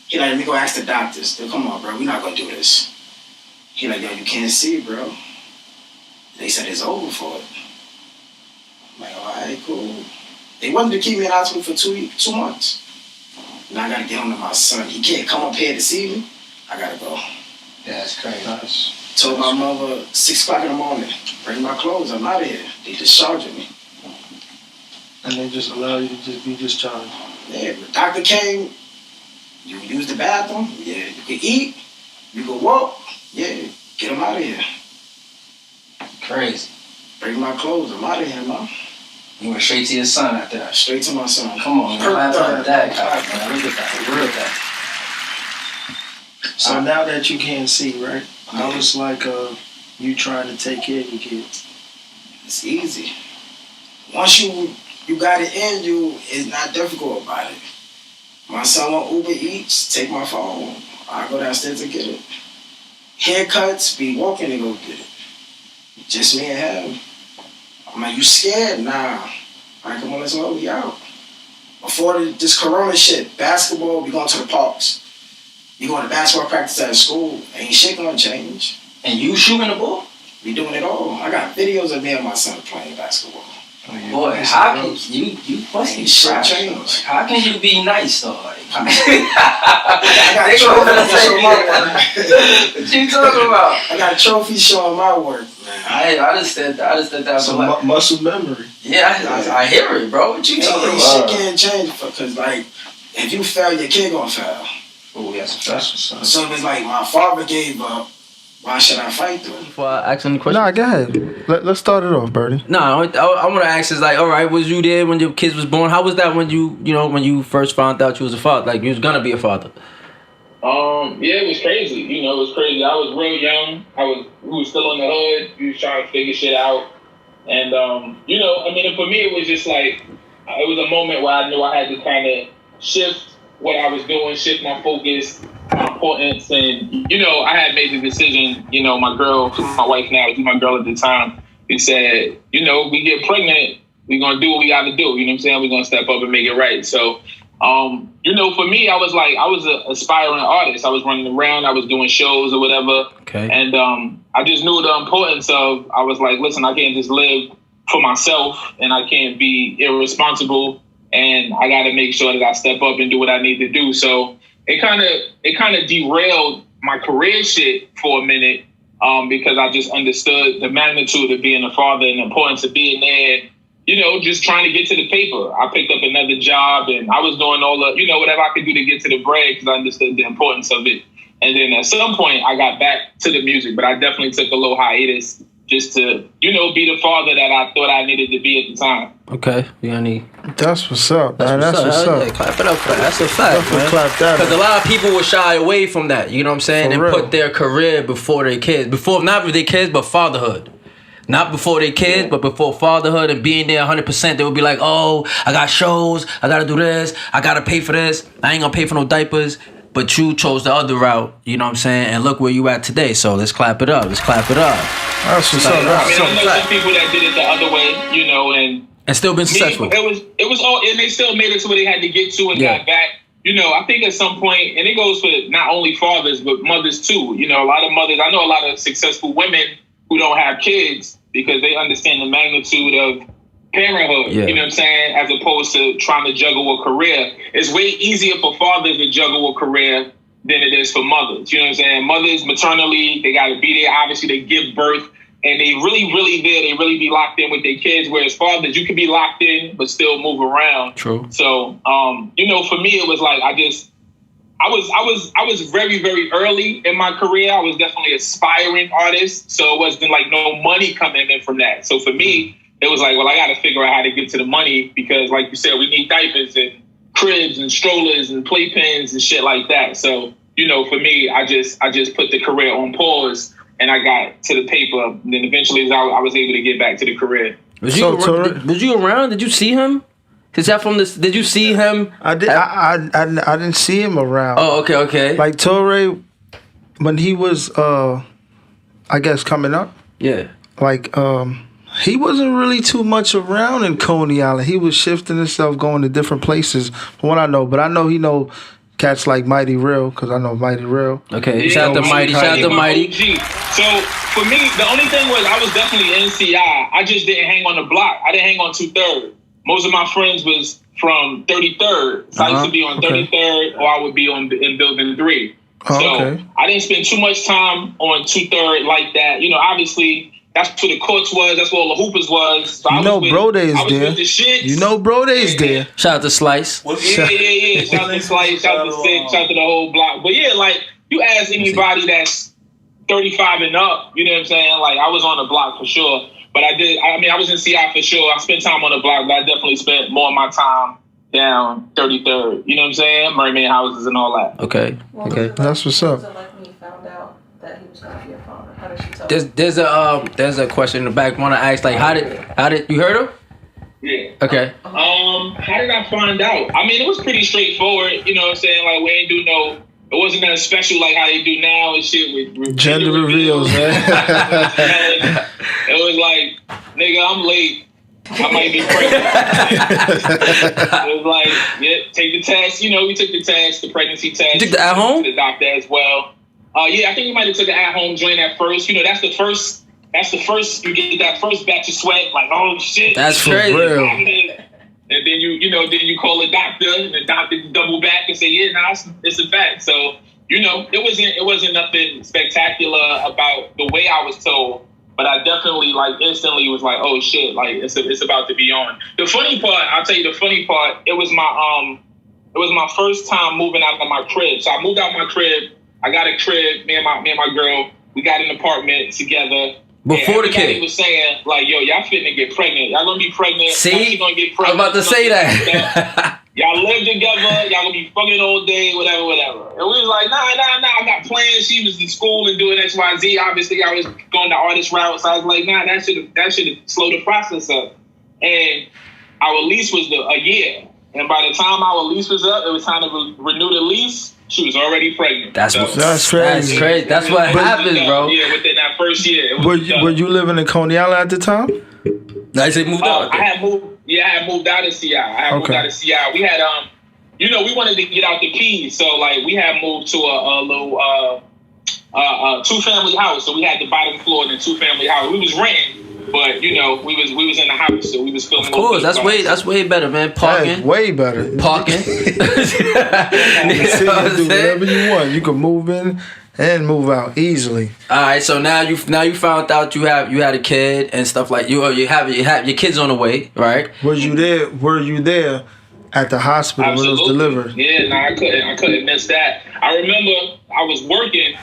He like, let me go ask the doctors. They're, come on, bro, we not gonna do this. He like, yo, you can't see, bro. They said it's over for it. I'm like, all right, cool. They wanted to keep me in hospital for 2 months. Now I gotta get home to my son. He can't come up here to see me. I gotta go. Yeah, that's crazy. Told my mother 6 o'clock in the morning, bring my clothes, I'm out of here. They discharging me. And they just allow you to just be discharged. Yeah, the doctor came, you use the bathroom, yeah, you can eat, you can walk, yeah, get them out of here. Crazy. Bring my clothes, I'm out of here, man. You went straight to your son after that. Straight to my son. Come on, man. Laugh at that guy, man. Look at that. Look at that. So now that you can't see, right? How it's like you trying to take care of your kids? It's easy. Once you got it in you, it's not difficult about it. My son want Uber Eats, take my phone. I go downstairs to get it. Haircuts, be walking to go get it. Just me and him. I'm like, you scared? Nah. All right, come on, let's go. We out. Before this corona shit, basketball, we going to the parks. You going to basketball practice at school, ain't shit gonna change. And you shooting the ball? We doing it all. I got videos of me and my son playing basketball. Boy, how can you must be change? How can you be nice though? Like, I got trophies showing my work. What you talking about? I got trophies showing my work, man. I understand that. Some muscle memory. Yeah, I hear it, bro. What you talking about? Shit can't change because like if you fail, your kid gonna fail. Oh, that's a fact. So if it's like my father gave up, why should I fight through? Before I ask any questions? Nah, go ahead. Let's start it off, Birdie. No, I want to ask is like, all right, was you there when your kids was born? How was that when when you first found out you was a father? Like you was gonna be a father? Yeah, it was crazy. It was crazy. I was real young. We was still in the hood. We was trying to figure shit out. And for me, it was just like, it was a moment where I knew I had to kind of shift what I was doing, shift my focus, my importance, and I had made the decision. My girl, my wife now, was my girl at the time, who said, we get pregnant, we're gonna do what we gotta do. You know what I'm saying? We're gonna step up and make it right. So, for me, I was an aspiring artist. I was running around, I was doing shows or whatever. Okay. And I just knew the importance of. I was like, listen, I can't just live for myself, and I can't be irresponsible. And I got to make sure that I step up and do what I need to do. So it kind of derailed my career shit for a minute because I just understood the magnitude of being a father and the importance of being there. Just trying to get to the paper. I picked up another job and I was doing all the, whatever I could do to get to the bread because I understood the importance of it. And then at some point I got back to the music, but I definitely took a little hiatus just to, be the father that I thought I needed to be at the time. Okay, That's what's up, man. That's what's up. Yeah, clap it up for that. That's a fact, man. Clap that. Because a lot of people will shy away from that. You know what I'm saying? For and real. put their career before their kids. Not with their kids, but fatherhood. Not before their kids, but before fatherhood and being there 100%. They would be like, oh, I got shows. I got to do this. I got to pay for this. I ain't going to pay for no diapers. But you chose the other route, you know what I'm saying? And look where you at today. So let's clap it up. Let's clap it up. That's what's up. I know some people that did it the other way, and still been successful. It was all, and they still made it to where they had to get to and got back. I think at some point, and it goes for not only fathers, but mothers too. A lot of mothers, I know a lot of successful women who don't have kids because they understand the magnitude of parenthood, you know what I'm saying? As opposed to trying to juggle a career. It's way easier for fathers to juggle a career than it is for mothers. You know what I'm saying? Mothers, maternally, they got to be there. Obviously, they give birth. And they really, really there. They really be locked in with their kids. Whereas fathers, you can be locked in, but still move around. True. So, for me, it was like I was very, very early in my career. I was definitely an aspiring artist. So it wasn't like no money coming in from that. So for me, it was like, well, I got to figure out how to get to the money because, like you said, we need diapers and cribs and strollers and playpens and shit like that. So, for me, I just put the career on pause. And I got to the paper. And then eventually I was able to get back to the career. Was you around? Did you see him? Did you see him? I did. I didn't see him around. Oh, okay. Like Torre, when he was, I guess, coming up. Yeah. Like, he wasn't really too much around in Coney Island. He was shifting himself, going to different places. From what I know, but I know he know cats like Mighty Real because I know Mighty Real. Okay, shout out to Mighty. So for me, the only thing was I was definitely NCI. I just didn't hang on the block. I didn't hang on 2/3. Most of my friends was from 33rd. So I used to be on 33rd, or I would be in Building 3. So I didn't spend too much time on 2/3 like that. You know, obviously that's where the courts was. That's where all the hoopers was. So Bro Day is there. With the shits. You know Bro Day is there. Shout out to Slice. Yeah. Shout out to Slice. Shout out to Sick. Shout out to the whole block. But yeah, like you ask anybody that's 35 and up, you know what I'm saying? Like I was on the block for sure. But I was in CI for sure. I spent time on the block, but I definitely spent more of my time down 33rd. You know what I'm saying? Mermaid houses and all that. Okay. That's what's up. Like when you found out that he was going to be a father, how did she tell There's a question in the back. Want to ask like how did you heard her? Yeah. Okay. How did I find out? I mean, it was pretty straightforward. You know what I'm saying? Like we ain't do no. It wasn't that special like how they do now and shit with gender reveals, man. It was like, nigga, I'm late. I might be pregnant. It was like, yeah, take the test. You know, we took the test, the pregnancy test. You took the at home? To the doctor as well. Yeah, I think you might have took an at home joint at first. You know, that's the first. You get that first batch of sweat. Like, oh shit, that's crazy. Real. And then you call the doctor, and the doctor double back and say, yeah, nah, it's a fact. So, you know, it wasn't nothing spectacular about the way I was told, but I definitely like instantly was like, oh shit, like it's about to be on. The funny part, I'll tell you the funny part, it was my first time moving out of my crib. So I moved out my crib, I got a crib, me and my girl, we got an apartment together. Before the kid, he was saying like, "Yo, y'all finna get pregnant. Y'all gonna be pregnant. See, gonna get pregnant. I'm about to say that. Y'all live together. Y'all gonna be fucking all day, whatever. And we was like, nah. I got plans. She was in school and doing X, Y, Z. Obviously, I was going the artist route. So I was like, nah, that should have slowed the process up. And our lease was a year. And by the time our lease was up, it was time to renew the lease. She was already pregnant. That's crazy. That's crazy. That's what happens, bro. Yeah, within that first year. Were you living in Coney Island at the time? No, they moved out. I had moved out of CI. Moved out of CI. We had we wanted to get out the keys, so like we had moved to a little 2-family house. So we had the bottom floor in the 2-family house. We was renting. But you know, we was in the house, so we was feeling. Of course, that's way better, man. Parking, that's way better. Parking. You do whatever you want. You can move in and move out easily. All right, so now you found out you had a kid and stuff like you have your kids on the way, right? Were you there at the hospital when it was delivered? Yeah, no, I couldn't miss that. I remember I was working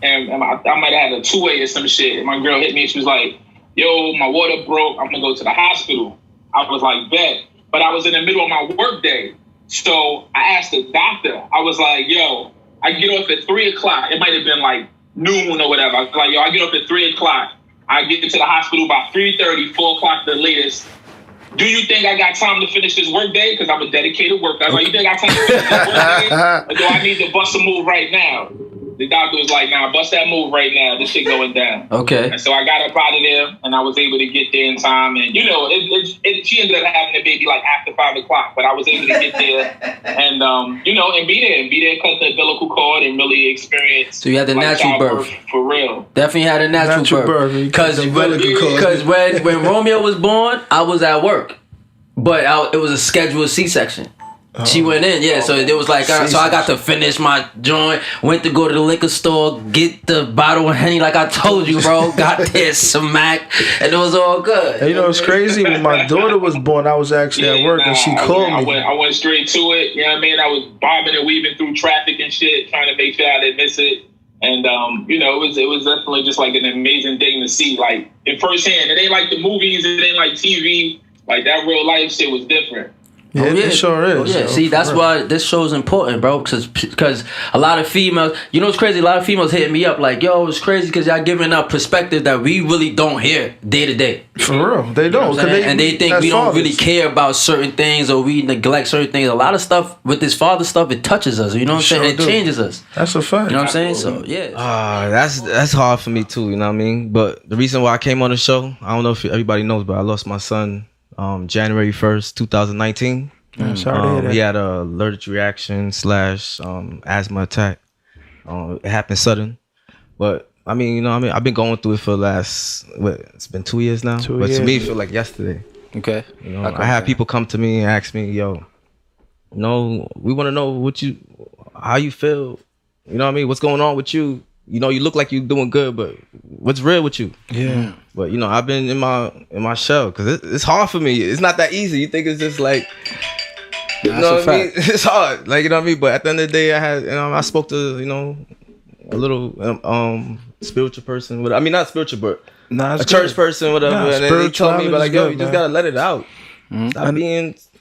and I might have had a 2-way or some shit. And my girl hit me and she was like, yo, my water broke. I'm going to go to the hospital. I was like, bet. But I was in the middle of my work day. So I asked the doctor. I was like, yo, I get off at 3 o'clock. It might have been like noon or whatever. I was like, yo, I get off at 3 o'clock. I get to the hospital by 3:30, 4 o'clock the latest. Do you think I got time to finish this work day? Because I'm a dedicated worker. I was like, you think I got time to finish this work day? Or do I need to bust a move right now? The doctor was like, nah, bust that move right now. This shit going down. Okay. And so I got up out of there, and I was able to get there in time. And, you know, she ended up having a baby, like, after 5 o'clock. But I was able to get there and, you know, and be there, cut the umbilical cord and really experience. So you had the natural birth. For real. Definitely had a natural birth. Because when Romeo was born, I was at work. But it was a scheduled C-section. She went in, yeah. So it was like, so I got to finish my joint. Went to go to the liquor store, get the bottle of Henny, like I told you, bro. Got there, smack, and it was all good. And you know what's crazy? When my daughter was born, I was actually at work, and she called me. I went straight to it. You know what I mean? I was bobbing and weaving through traffic and shit, trying to make sure I didn't miss it. And you know, it was definitely just like an amazing thing to see, like in firsthand. It ain't like the movies, it ain't like TV. Like that real life shit was different. Yeah, it sure is. Oh, yeah, see, that's why this show is important, bro. Because a lot of females, you know what's crazy? A lot of females hitting me up like, yo, it's crazy because y'all giving up perspective that we really don't hear day to day. For real. They don't. You know and they think we don't really care about certain things or we neglect certain things. A lot of stuff with this father stuff, it touches us. You know what I'm saying? It changes us. That's a fact. You know what I'm saying? So, yeah. That's hard for me, too. You know what I mean? But the reason why I came on the show, I don't know if everybody knows, but I lost my son January 1st, 2019. He had a allergic reaction / asthma attack. It happened sudden, but I mean, you know, I've been going through it for the last it's been 2 years now. To me, it feel like yesterday. Okay, you know, I had people come to me and ask me, "Yo, we want to know how you feel You know what I mean? What's going on with you? You know, you look like you're doing good, but what's real with you? Yeah. But you know, I've been in my shell because it's hard for me. It's not that easy. You think it's just like, you know what I mean? It's hard, like, you know what I mean. But at the end of the day, I spoke to, you know, a little spiritual person. I mean, not spiritual, but a church person, whatever. And then they told me, but like, yo, you just gotta let it out.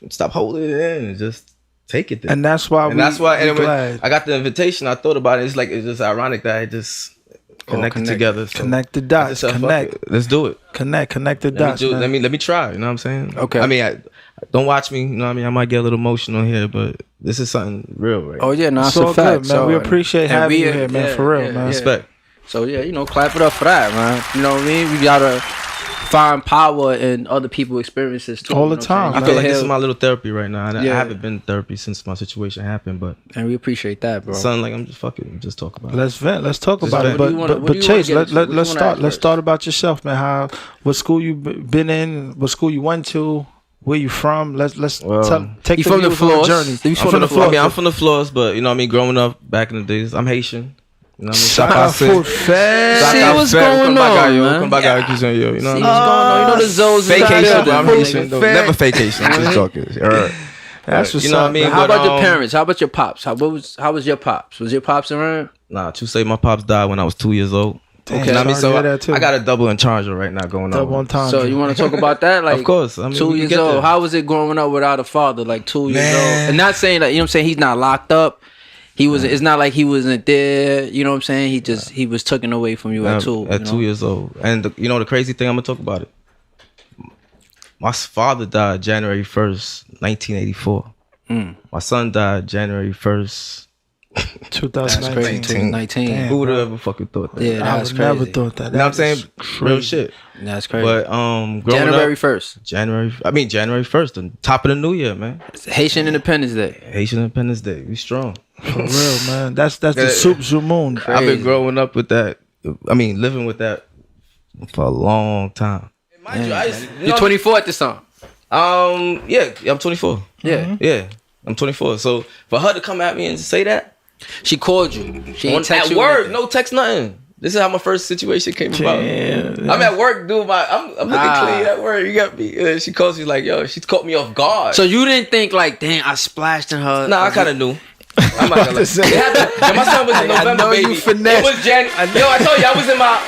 Stop holding it in and just take it there. And that's why when I got the invitation, I thought about it. It's just ironic that I just connected together. So connect the dots. Let's do it. Connect the dots. Let me try. You know what I'm saying? Okay. I mean, don't watch me. You know what I mean? I might get a little emotional here, but this is something real, right? Oh yeah, no, it's so a fact, good, man. We appreciate having you here, man. For real, man. Respect. So yeah, you know, clap it up for that, man. You know what I mean? We gotta find power in other people's experiences too. All the time. I feel like this is my little therapy right now. I haven't been in therapy since my situation happened, but and we appreciate that, bro. Son, like I'm just fucking just talk about it. Let's vent. Let's talk about it. But Chase, let's start. Let's start about yourself, man. What school you been in? What school you went to? Where you from? Let's take from the floors. Journey. I'm from the floors. I mean, I'm from the floors, but you know what I mean. Growing up back in the days, I'm Haitian. You know what I mean? See what's going on, man. You know what's going on? You know the Zoes. Vacation, but I'm Haitian. Never vacation. I'm just talking. All right. That's what's you know what I mean. How about your parents? How about your pops? How was your pops? Was your pops around? Nah, to say my pops died when I was 2 years old. Damn, okay, I mean, so I got a double entendre right now going on. Double entendre. So you want to talk about that? Like, of course. I mean, 2 years old. How was it growing up without a father? Like 2 years old. And not saying that, you know what I'm saying, he's not locked up. He was. It's not like he wasn't there. You know what I'm saying? He was taken away from you at 2. At 2 years old. And the crazy thing, I'm gonna talk about it. My father died January 1st, 1984. My son died January 1st. 2019. Who would have ever fucking thought that? Yeah, that's crazy. Never thought that. You know what I'm saying? Real shit. That's crazy. But January 1st. January 1st, the top of the new year, man. It's Haitian Independence Day. Haitian Independence Day. We strong. For real, man. That's the soup du monde. I've been growing up with that. I mean, living with that for a long time. You're 24 at this time. Yeah, I'm 24. Yeah. I'm 24. So for her to come at me and say that, she called you. She ain't text at you work, no text, nothing. This is how my first situation came about. I'm at work doing I'm looking clean at work. You got me. She calls me like, yo, she caught me off guard. So you didn't think like, dang, I splashed in her. Nah, I kind of knew. I'm not gonna lie. My son was in November, I know baby. you finessed. It was January. Yo, I told you I was in my.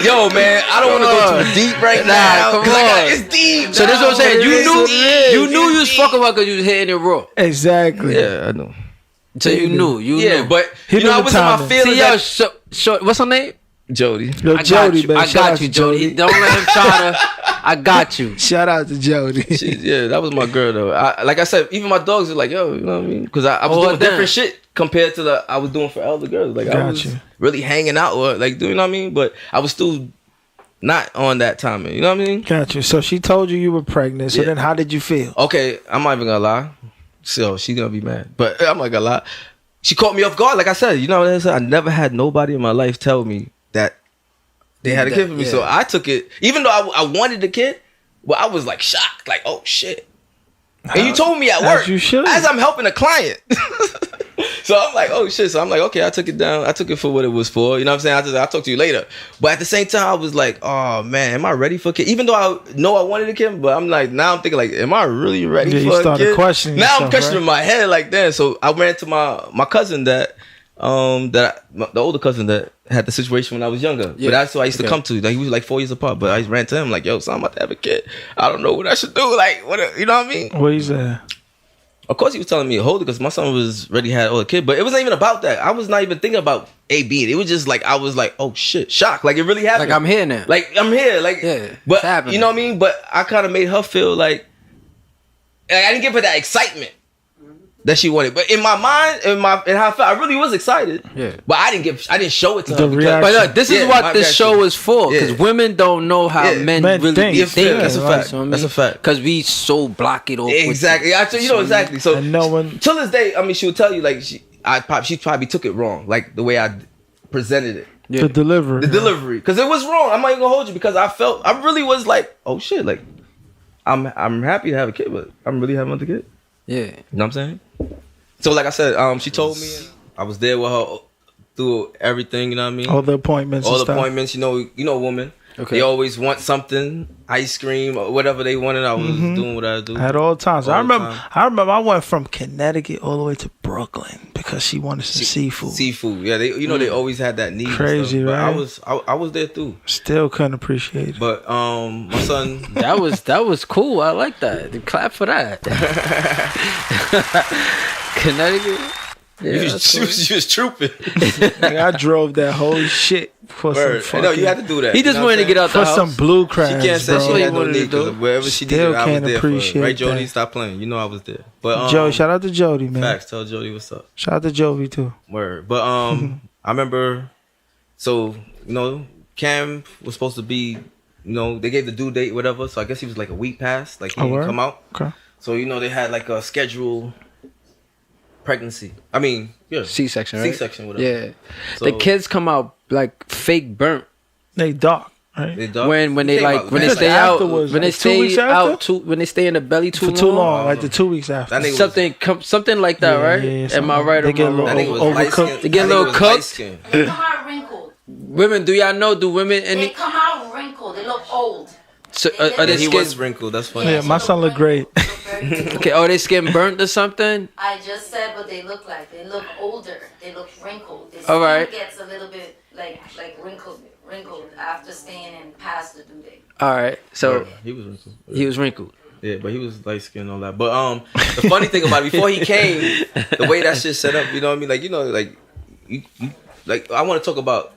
Yo, man, I don't want to go too deep right now. Come on. It's deep. So this is what I'm saying. You knew you was fucking her because you was hitting it raw. Exactly. Yeah, I know. So you knew. Yeah, but you know, I was in my feelings. See, yo, what's her name? Jody. Yo, Jody, man. I got you, Jody. Don't let him try to. I got you. Shout out to Jody. Yeah, that was my girl though. Like I said, even my dogs were like, yo, you know what I mean? Because I was doing different shit compared to I was doing for elder girls. Like I was really hanging out with, like, you know what I mean? But I was still not on that timing. You know what I mean? Got you. So she told you were pregnant. So then how did you feel? Okay, I'm not even gonna lie. So she's gonna be mad, but I'm not gonna lie. She caught me off guard. Like I said, you know what I'm saying? I never had nobody in my life tell me that they had a kid for me. So I took it, even though I wanted the kid, but I was like shocked, like, oh shit. And you told me at work, as I'm helping a client. So I'm like, oh shit. So I'm like, okay, I took it down. I took it for what it was for. You know what I'm saying? I'll talk to you later. But at the same time, I was like, oh man, am I ready for a kid? Even though I know I wanted a kid, but I'm like, now I'm thinking like, am I really ready for a kid? You started questioning now yourself, I'm questioning my head like that. So I ran to my cousin the older cousin that had the situation when I was younger. But that's who I used to come to. Like, he was like 4 years apart. But I ran to him like, yo, son, I'm about to have a kid. I don't know what I should do. Like, what? You know what I mean? What he said? Of course, he was telling me to hold it because my son was already had a kid. But it wasn't even about that. I was not even thinking about being. It was just like, I was like, oh shit, shocked. Like, it really happened. Like, I'm here now. Like, I'm here. Like, but you know what I mean? But I kind of made her feel like I didn't give her that excitement that she wanted. But in my mind, in how I felt, I really was excited. Yeah. But I didn't show it to her. But look, this is what this show is for. Because women don't know how men really think. That's a fact. That's a fact. Because we so block it off. Exactly. You know exactly. So till this day, I mean, she would tell you like she probably took it wrong, like the way I presented it. Yeah. The delivery. Because it was wrong. I'm not even gonna hold you because I really was like, oh shit, like I'm happy to have a kid, but I'm really having another kid. Yeah. You know what I'm saying? So like I said, she told me I was there with her through everything. You know what I mean? All the appointments. All and the stuff. appointments. You know, women. Okay. They always want something, ice cream or whatever they wanted. I was doing what I do At all times. All I the remember. time. I remember. I went from Connecticut all the way to Brooklyn because she wanted some seafood. Seafood, yeah. They always had that need. Crazy, and stuff. right? But I was there too. Still couldn't appreciate it. But my son, That was cool. I like that. Clap for that. Connecticut. Yeah, you was trooping. Like, I drove that whole shit for some fucking. No, you had to do that. He just wanted to get out the for house. some blue crabs. She can't say bro. she had no need because wherever she Still needed, I was can't there for her. appreciate Right, Jody? that. Stop playing. You know I was there. But Joe, shout out to Jody, man. Facts. Tell Jody what's up. Shout out to Jovi too. Word. But I remember. So Cam was supposed to be. They gave the due date, whatever. So I guess he was like a week past. Like he didn't come out. Okay. So they had like a scheduled pregnancy. I mean, yeah, C-section, right? C-section, whatever. Yeah. So, The kids come out like fake burnt. They dark, right? They dark? When they Came out when they bad. stay out afterwards, when they like 2 weeks stay after? out when they stay in the belly For too long, like the 2 weeks after. That nigga was- something like that, right? Am I right? They or get a am I little That nigga was wrong? light-skinned. overcooked. They get a That little nigga was cooked. light-skinned. They come out wrinkled. Women, do y'all know? Do women They come out wrinkled. They look old. So, are And they he skin? was wrinkled. That's funny. Yeah, my son look great. Okay, are they skin burnt or something? I just said what they look like. They look older. They look wrinkled. Their All right. skin gets a little bit like wrinkled after staying in past the due date. All right, so He was wrinkled. he was wrinkled. Yeah, but he was light skinned and all that. But the funny thing about it, before he came, the way that shit set up, you know what I mean? Like you I want to talk about.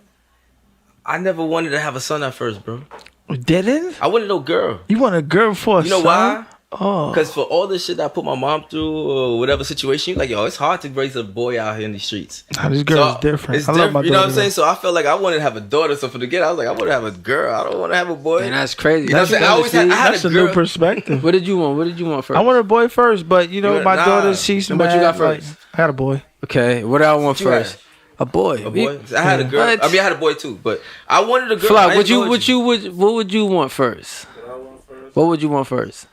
I never wanted to have a son at first, bro. Didn't? I wanted no girl. You want a girl for a You know son? why? Oh. Because for all the shit that I put my mom through or whatever situation, like, yo, it's hard to raise a boy out here in the streets. Nah, this girl is different. It's I love different. my You know what I'm daughter, saying? So I felt like I wanted to have a daughter. So from the get, I was like, I want to have a girl. I don't want to have a boy. Man, that's crazy. You know what I'm saying? I always had, I had That's a a girl. new perspective. What did you want? What did you want first? I want a boy first, but you know, You- my nah. daughter, she's And what you got mad, first? like, I had a boy. Okay, what did I want What you had? first? A boy. A boy. I had a girl. What? I mean, I had a boy too, but I wanted a girl. Flock, I what ain't going what would you want first? What would you want first?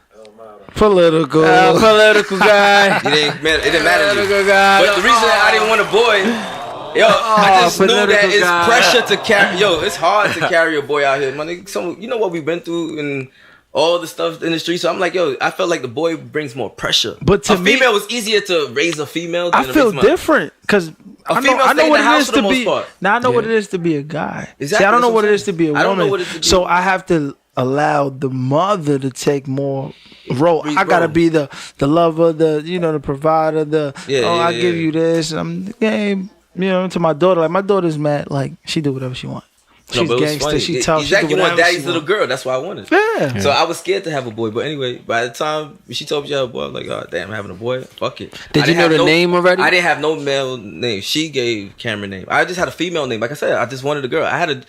Political. Political guy. It didn't matter to you. Political guy. But the reason I didn't want a boy, yo, I just knew that political it's guy. pressure to carry. Yo, it's hard to carry a boy out here, my nigga. You know what we've been through and all the stuff in the street. So I'm like, yo, I felt like the boy brings more pressure. But to a female was easier to raise a female. Than I feel raise different because I female know stay in what the it house is for the to most be. part. Now I know what it is to be a guy. Exactly, See, I don't know that's what what it I'm is to be a saying. I don't know woman. what it is to be- So I have to allow the mother to take more role. I gotta be the lover, the provider, I give you this. I'm the game. To my daughter, like my daughter's mad. Like she do whatever she wants. She's but it was gangster. funny. She tough. Exactly, She do you want whatever she daddy's little want. girl. That's why I wanted. Yeah. So I was scared to have a boy, but anyway, by the time she told me she had a boy, I was like, oh damn, I'm having a boy. Fuck it. Did I you didn't know have the name already? I didn't have no male name. She gave Cameron name. I just had a female name. Like I said, I just wanted a girl. I had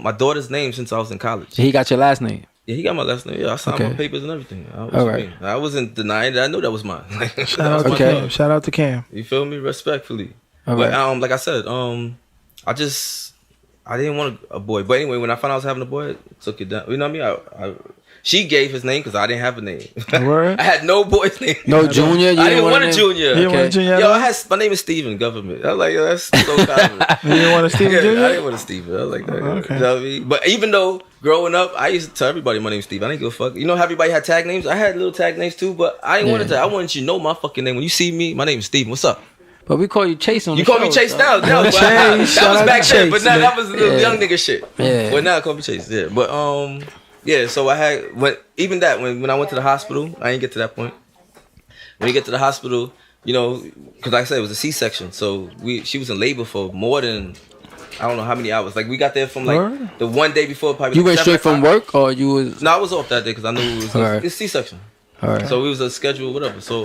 my daughter's name since I was in college. He got your last name. Yeah, he got my last name. Yeah, I signed my Okay. papers and everything. All right. I wasn't denying that. I knew that was mine. Shout out to Cam. Shout out to Cam. You feel me? Respectfully. All But right. like I said, I didn't want a boy. But anyway, when I found out I was having a boy, I took it down. You know what I mean? She gave his name because I didn't have a name. Word? I had no boy's name. No junior? You I didn't want a name? junior. You didn't want a junior? Yo, my name is Steven Government. I was like, yo, that's so common. You didn't want a Steven Yeah, Jr.? I didn't want a Steven. I was like, that. Okay. You know what I mean? But even though growing up, I used to tell everybody my name's Steve. I didn't give a fuck. You know how everybody had tag names? I had little tag names too, but I didn't want to. I wanted you to know my fucking name. When you see me, my name is Steven. What's up? But we call you Chase on You the call me show, Chase so. now. No, but Chase, that was shout out back to then. Chase, But now man. that was little Yeah. young nigga shit. Yeah. But now I call me Chase. Yeah. But yeah. So I had when I went to the hospital, I didn't get to that point. When you get to the hospital, because like I said, it was a C-section. So she was in labor for more than I don't know how many hours. Like we got there from like Word? the one day before. Probably You like went 7 straight from o'clock. work or you was... No, I was off that day because I knew it was Alright. it's C-section. All right. So it was a schedule, whatever. So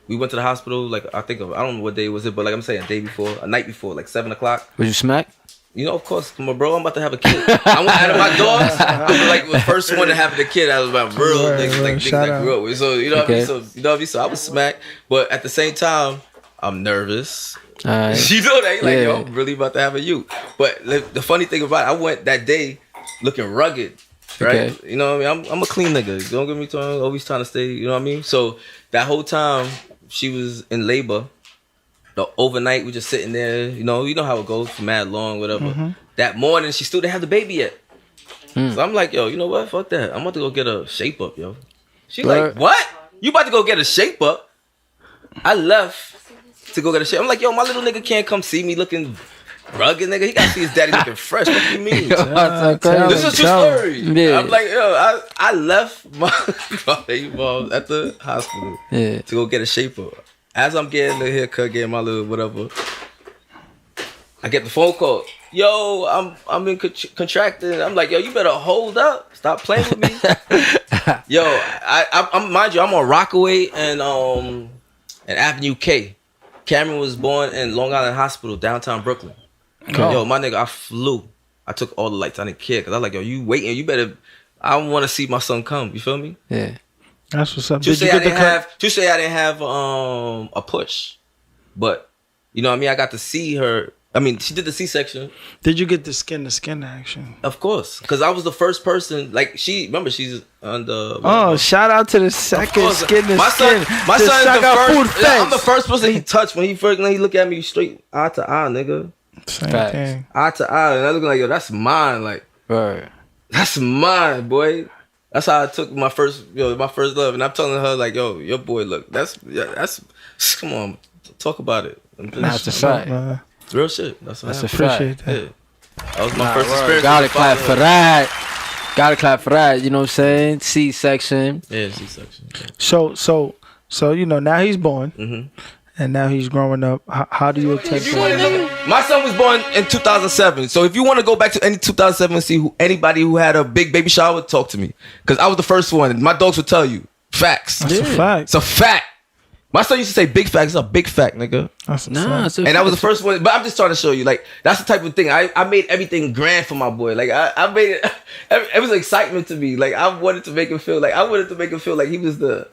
we went to the hospital. Like I don't know what day was it, but like I'm saying, a night before, like 7 o'clock. Was you smacked? Of course, my bro, I'm about to have a kid. I went out of my dogs. I was like the first one to have the kid. I was about real niggas shout that out. grew up with. So you know what I mean. Okay. So I was smacked, but at the same time, I'm nervous. All right. You know that? You're like, Yeah. yo, I'm really about to have a youth. But the funny thing about it, I went that day looking rugged. Right? Okay. You know what I mean? I'm a clean nigga. Don't get me always trying to stay, you know what I mean? So that whole time she was in labor, overnight we just sitting there, you know how it goes for mad long, whatever. That morning she still didn't have the baby yet. So I'm like, yo, you know what? Fuck that. I'm about to go get a shape up, yo. She's like, what? You about to go get a shape up? I left to go get a shape. I'm like, yo, my little nigga can't come see me looking rugged, nigga. He gotta see his daddy looking fresh. What do you mean? This is a true story. Yeah. I'm like, yo, I left my baby mom at the hospital to go get a shape up. As I'm getting the haircut, getting my little whatever, I get the phone call. Yo, I'm in contracting. I'm like, yo, you better hold up. Stop playing with me. Yo, I'm mind you, I'm on Rockaway and Avenue K. Cameron was born in Long Island Hospital, downtown Brooklyn. Yo, my nigga, I flew. I took all the lights. I didn't care because I was like, yo, you waiting? You better. I want to see my son come. You feel me? Yeah. That's what's up. To say I didn't have a push, but you know what I mean. I got to see her. I mean, she did the C-section. Did you get the skin-to-skin action? Of course, because I was the first person. Like remember, she's on the. Oh, shout out to the second skin-to-skin. My son is the first. I'm the first person he touched when he looked at me straight eye to eye, nigga. Same thing. Eye to eye, and I look like, yo, that's mine. Like, right. That's mine, boy. That's how I took my first love, and I'm telling her like, yo, your boy, look, that's come on, talk about it. That's a fact. It's real shit. That's a fact. That. Yeah. That was my first experience. Gotta clap for that. Gotta clap for that. You know what I'm saying? C-section. Yeah, C-section. Yeah. So you know, now he's born. And now he's growing up. How do you attempt that? My son was born in 2007. So if you want to go back to any 2007 and see anybody who had a big baby shower, talk to me. Because I was the first one. My dogs will tell you. Facts. That's a fact. It's a fact. My son used to say big facts. It's a big fact, nigga. That's a fact. And that was the first one. But I'm just trying to show you. Like, that's the type of thing. I made everything grand for my boy. Like, I made it. It was excitement to me. Like, I wanted to make him feel like he was the...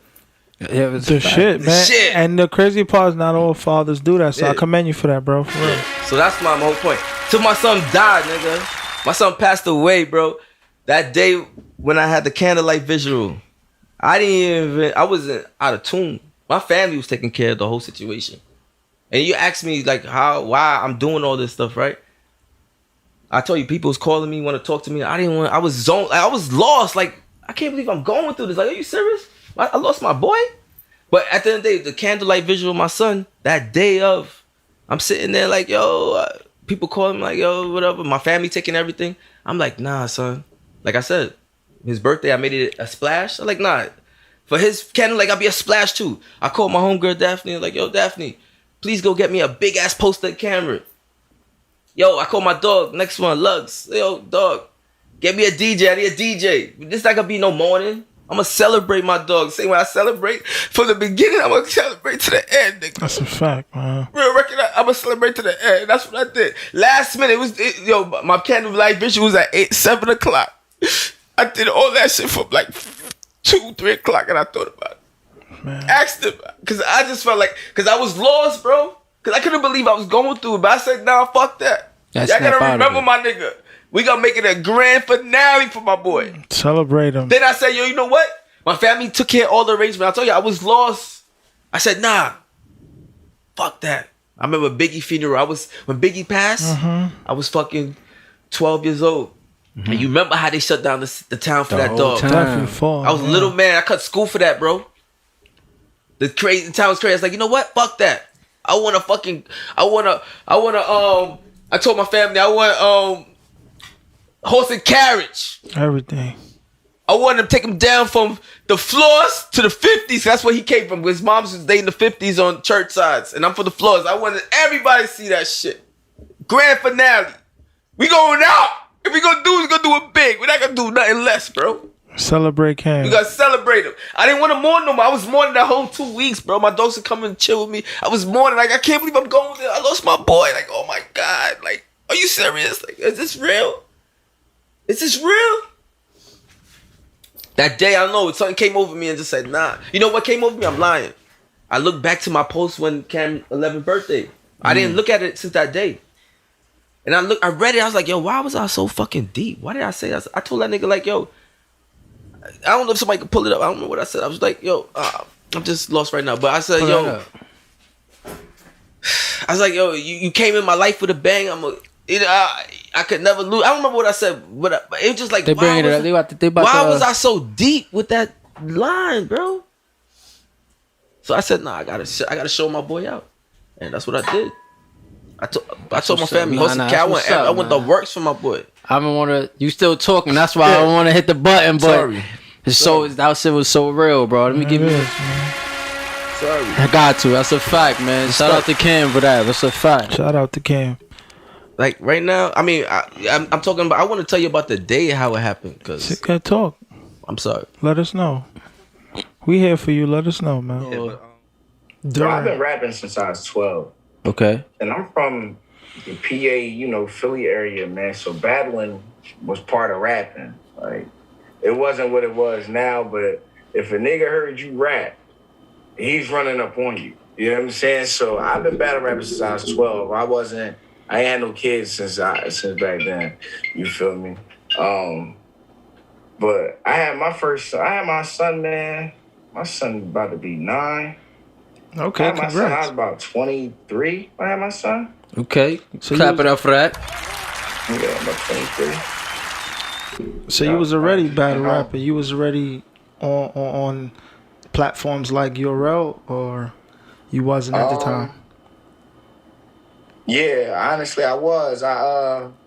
Yeah, the shit, man. Shit. And the crazy part is not all fathers do that. So I commend you for that, bro. For real. So that's my whole point. Till my son died, nigga. My son passed away, bro. That day when I had the candlelight visual, I wasn't out of tune. My family was taking care of the whole situation. And you asked me like why I'm doing all this stuff, right? I told you people was calling me, want to talk to me. I was zoned. I was lost. Like, I can't believe I'm going through this. Like, are you serious? I lost my boy. But at the end of the day, the candlelight visual of my son, that day of, I'm sitting there like, yo, people calling me like, yo, whatever. My family taking everything. I'm like, nah, son. Like I said, his birthday, I made it a splash. I'm like, nah. For his candlelight, I'll be a splash too. I called my homegirl Daphne. Like, yo, Daphne, please go get me a big ass poster camera. Yo, I called my dog, next one, Lugs. Yo, dog, get me a DJ. I need a DJ. This not gonna be no morning. I'm gonna celebrate my dog. Same way I celebrate from the beginning, I'm gonna celebrate to the end, nigga. That's a fact, man. Real record, I'm gonna celebrate to the end. That's what I did. Last minute, my candlelight vision was at 7 o'clock. I did all that shit from like 2, 3 o'clock, and I thought about it. Man. Asked him, because I just felt like, because I was lost, bro. Because I couldn't believe I was going through it, but I said, nah, fuck that. Y'all gotta remember my nigga. We gonna make it a grand finale for my boy. Celebrate him. Then I said, yo, you know what? My family took care of all the arrangements. I told you, I was lost. I said, nah, fuck that. I remember Biggie funeral. When Biggie passed, I was fucking 12 years old. And you remember how they shut down the town for that dog? I was a little man. I cut school for that, bro. The town was crazy. I was like, you know what? Fuck that. I told my family, I want horse and carriage. Everything. I wanted to take him down from the floors to the 50s. That's where he came from. His mom's was dating the 50s on church sides. And I'm for the floors. I wanted everybody to see that shit. Grand finale. We going out. If we gonna do it, we gonna do it big. We're not gonna do nothing less, bro. Celebrate Cam. We gotta celebrate him. I didn't want to mourn no more. I was mourning that whole 2 weeks, bro. My dogs would come and chill with me. I was mourning. Like, I can't believe I'm going there. I lost my boy. Like, oh my God. Like, are you serious? Like, is this real? Is this real? That day, I don't know, something came over me and just said, nah. You know what came over me? I'm lying. I looked back to my post when Cam's 11th birthday. I didn't look at it since that day. And I read it. I was like, yo, why was I so fucking deep? Why did I say that? I told that nigga, like, yo, I don't know if somebody could pull it up. I don't know what I said. I was like, yo, I'm just lost right now. But I said, yo, I was like, yo, you came in my life with a bang. I could never lose. I don't remember what I said, but it was just like, They bringing it up. Why was I so deep with that line, bro? So I said, nah, I gotta show my boy out, and that's what I did. I told my family, I went the works for my boy. I don't want to. You still talking? That's why I don't want to hit the button. But Sorry. That shit was so real, bro. Let me give you this. Sorry. I got to. That's a fact, man. Shout out to Cam for that. That's a fact. Shout out to Cam. Like right now, I mean, I'm talking about. I want to tell you about the day how it happened. Cause Good talk. I'm sorry. Let us know. We here for you. Let us know, man. So I've been rapping since I was 12. Okay. And I'm from the PA, Philly area, man. So battling was part of rapping. Like, it wasn't what it was now, but if a nigga heard you rap, he's running up on you. You know what I'm saying? So I've been battle rapping since I was 12. I ain't had no kids since back then. You feel me? But I had my son, man. My son about to be 9. Okay, I had my son, I congrats. was about 23 when I had my son. Okay. So clap it up for that. Yeah, about 23. So you was already battle rapper. You was already on platforms like URL, or you wasn't at the time? Yeah, honestly, I was.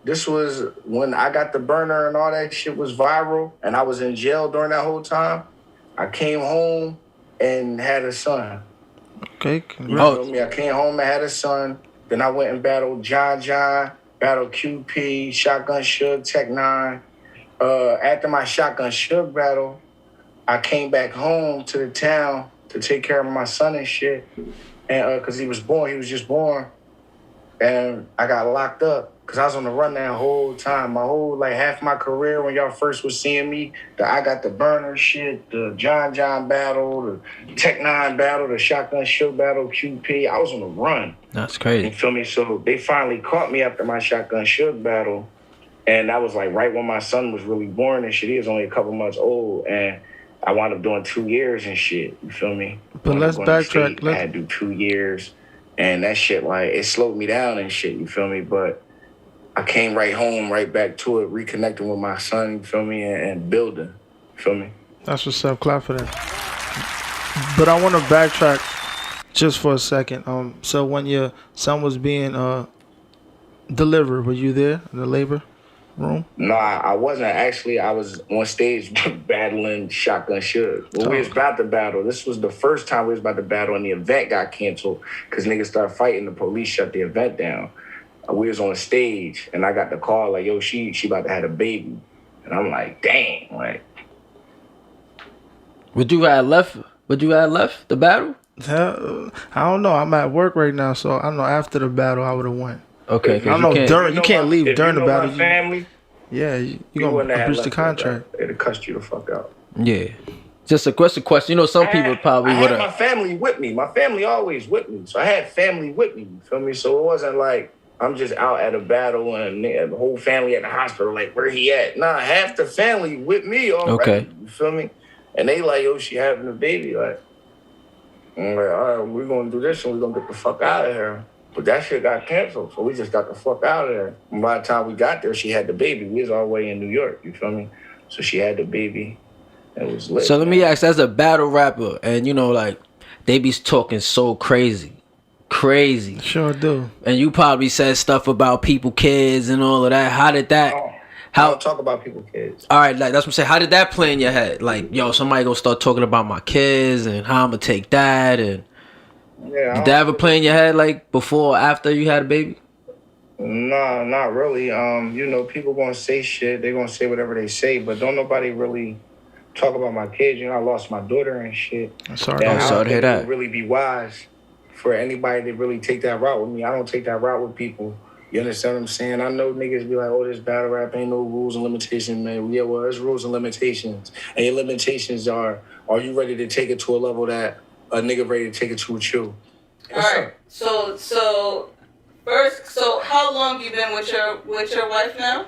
This was when I got the burner and all that shit was viral, and I was in jail during that whole time. I came home and had a son. Okay, You feel me? I came home and had a son. Then I went and battled John, battled QP, Shotgun Suge, Tech 9. After my Shotgun Suge battle, I came back home to the town to take care of my son and shit. And because he was just born. And I got locked up because I was on the run that whole time. My whole, half my career when y'all first was seeing me, I got the burner shit, the John battle, the Tech 9 battle, the Shotgun Suge battle, QP. I was on the run. That's crazy. You feel me? So they finally caught me after my Shotgun Suge battle. And that was right when my son was really born and shit. He was only a couple months old. And I wound up doing 2 years and shit. You feel me? But let's backtrack. I had to do 2 years. And that shit, it slowed me down and shit, you feel me? But I came right home, right back to it, reconnecting with my son, you feel me? And building, you feel me? That's what's up. Clap for that. But I want to backtrack just for a second. So when your son was being delivered, were you there in the labor room? No, I wasn't. Actually, I was on stage battling Shotgun Suge. When we was about to battle, this was the first time we was about to battle, and the event got canceled because niggas started fighting. The police shut the event down. We was on stage, and I got the call yo, she about to have a baby. And I'm like, dang, Would you have left the battle? I don't know. I'm at work right now, so I don't know. After the battle, I would have went. Okay, I don't know. You can't leave during the battle. My family, you gonna breach the contract. It'll cuss you the fuck out. Yeah. Just a question. Some people probably would I had my have. family with me. My family always with me. So I had family with me. You feel me? So it wasn't like I'm just out at a battle and the whole family at the hospital, where he at? Nah, half the family with me already. Okay. You feel me? And they yo, she having a baby. I'm all right, we're gonna do this and we're gonna get the fuck out of here. But that shit got canceled, so we just got the fuck out of there. And by the time we got there, she had the baby. We was all the way in New York, you feel me? So she had the baby. It was lit. So let me ask, as a battle rapper, and they be talking so crazy. Sure do. And you probably said stuff about people, kids, and all of that. How did that? I don't talk about people, kids. All right, that's what I'm saying. How did that play in your head? Somebody gonna start talking about my kids and how I'm gonna take that, and did that ever play in your head before or after you had a baby? No, not really. People gonna say shit. They gonna say whatever they say, but don't nobody really talk about my kids. I lost my daughter and shit. I'm sorry. I'm sorry to hear that. It would really be wise for anybody to really take that route with me. I don't take that route with people. You understand what I'm saying? I know niggas be like, oh, this battle rap ain't no rules and limitations, man. Yeah, well, there's rules and limitations. And your limitations are you ready to take it to a level that a nigga ready to take it to with you? All right. So how long you been with your wife now?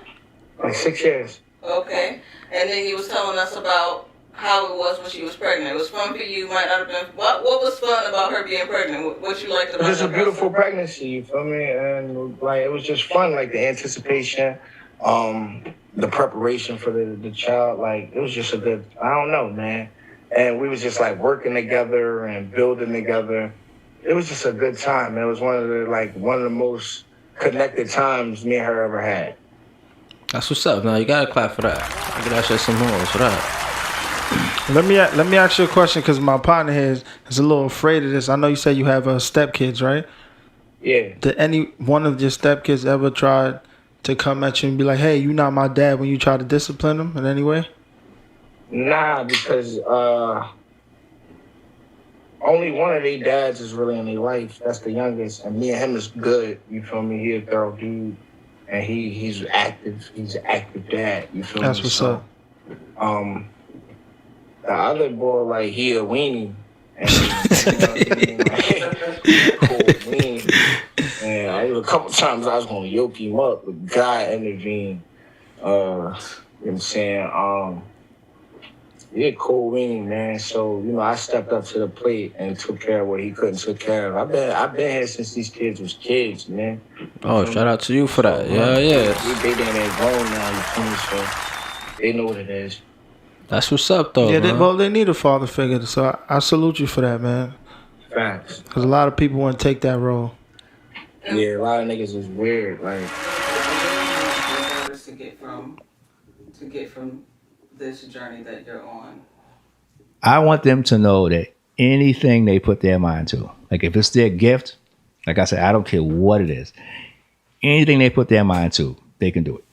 6 years. Okay. And then he was telling us about how it was when she was pregnant. It was fun for you. Might not have been. What was fun about her being pregnant? What you liked about it? Just a beautiful pregnancy, you feel me? And like it was just fun, like the anticipation, the preparation for the child. Like it was just a good. I don't know, man. And we was just like working together and building together. It was just a good time. It was one of the most connected times me and her ever had. That's what's up. Now you gotta clap for that. I gotta ask you some more for that. Let me ask you a question because my partner here is a little afraid of this. I know you said you have stepkids, right? Yeah. Did any one of your stepkids ever try to come at you and be like, "Hey, you not my dad," when you try to discipline them in any way? Nah, because only one of their dads is really in their life. That's the youngest, and me and him is good. You feel me? He a thorough dude, and he's active. He's an active dad. You feel me? That's what's up. The other boy, like, he a weenie. And, you know what I mean? Like, cool weenie. And there was a couple times I was going to yoke him up, but God intervened. You know what I'm saying? Yeah, cool weenie, man. So, you know, I stepped up to the plate and took care of what he couldn't take care of. I've been here since these kids was kids, man. Oh, shout out to you for that. Yeah. They damn near grown now, you feel me? So they know what it is. That's what's up, though. Yeah, man. they need a father figure, so I salute you for that, man. Facts. Because a lot of people want to take that role. Yeah, a lot of niggas is weird, like. To get from this journey that you're on. I want them to know that anything they put their mind to, like if it's their gift, like I said, I don't care what it is. Anything they put their mind to, they can do it.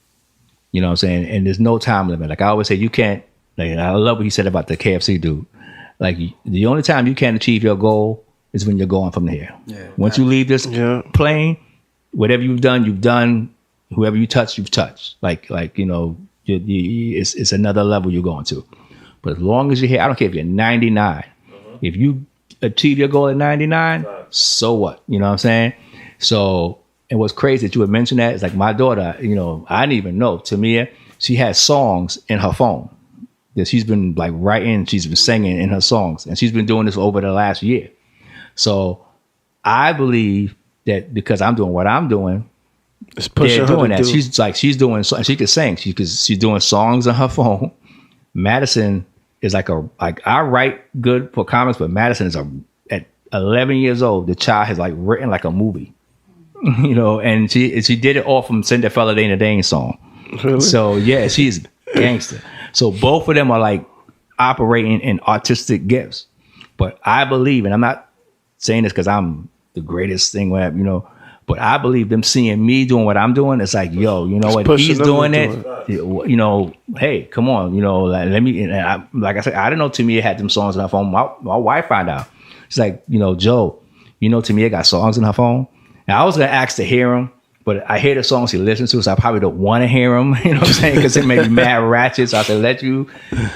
You know what I'm saying? And there's no time limit. Like I always say, you can't. Like, I love what he said about the KFC dude. Like the only time you can achieve your goal is when you're going from here. Yeah, once you leave this plane, whatever you've done. Whoever you touch, you've touched. Like you know, it's another level you're going to. But as long as you're here, I don't care if you're 99. If you achieve your goal at 99, so what? You know what I'm saying? So, and what's crazy that you would mention that is like my daughter. You know, I didn't even know. Tamia, she has songs in her phone that she's been like writing, she's been singing in her songs, and she's been doing this over the last year. So I believe that because I'm doing what I'm doing, they're doing that. She's doing, and she can sing. She's doing songs on her phone. Madison is like I write good for comics, but Madison is at 11 years old. The child has like written like a movie, you know, and she did it all from Cinderella Dana Dane song. Really? So yeah, she's gangster. So both of them are like operating in artistic gifts. But I believe, and I'm not saying this because I'm the greatest thing, whatever, you know, but I believe them seeing me doing what I'm doing, it's like, yo, you know what, he's doing it, you know, hey, come on, you know, let me, and like I said, I didn't know Tamia had them songs on her phone. My wife found out. She's like, you know, Joe, you know Tamia got songs on her phone? And I was going to ask to hear them, but I hear the songs she listens to, so I probably don't want to hear them, you know what I'm saying? Because it may be mad ratchet, so I said, let you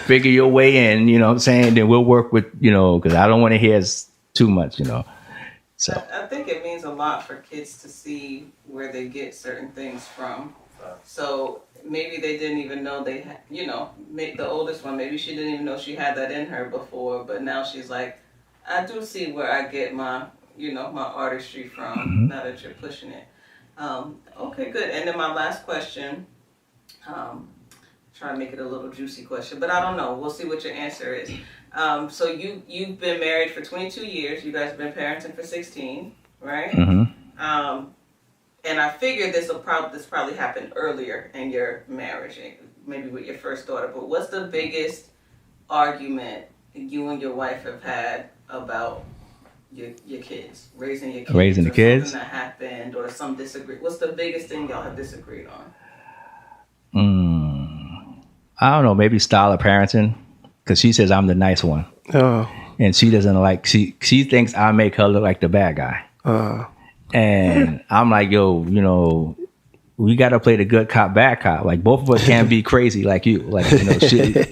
figure your way in, you know what I'm saying? Then we'll work with, you know, because I don't want to hear too much, you know. So I think it means a lot for kids to see where they get certain things from. So maybe they didn't even know they had, you know, the oldest one, maybe she didn't even know she had that in her before, but now she's like, I do see where I get my, you know, my artistry from, now that you're pushing it. Okay, good. And then my last question, try to make it a little juicy question, but I don't know. We'll see what your answer is. So you've been married for 22 years. You guys have been parenting for 16, right? Mm-hmm. And I figured this probably happened earlier in your marriage, maybe with your first daughter. But what's the biggest argument you and your wife have had about your kids, raising your kids, raising the kids, something that happened, or some disagree? What's the biggest thing y'all have disagreed on? I don't know. Maybe style of parenting, because she says I'm the nice one, and she doesn't like. She thinks I make her look like the bad guy, and I'm like, yo, you know, we got to play the good cop, bad cop. Like both of us can't be crazy like you. Like, you know,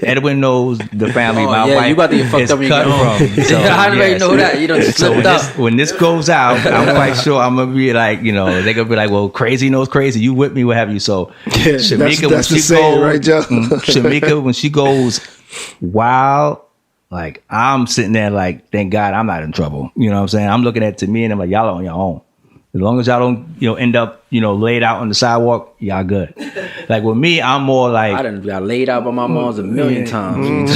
Edwin knows the family. My wife you about to get fucked up when you get home. So, I already know that. You don't slipped up. When this goes out, I'm quite sure I'm gonna be like, you know, they're gonna be like, well, crazy knows crazy. You with me, what have you? So Shamika, that's when she goes, right, Joe? Shamika, when she goes while like I'm sitting there like, thank God I'm not in trouble. You know what I'm saying? I'm looking at to me and I'm like, y'all are on your own. As long as y'all don't, end up, laid out on the sidewalk, y'all good. Like with me, I'm more like I done got laid out by my moms a million times.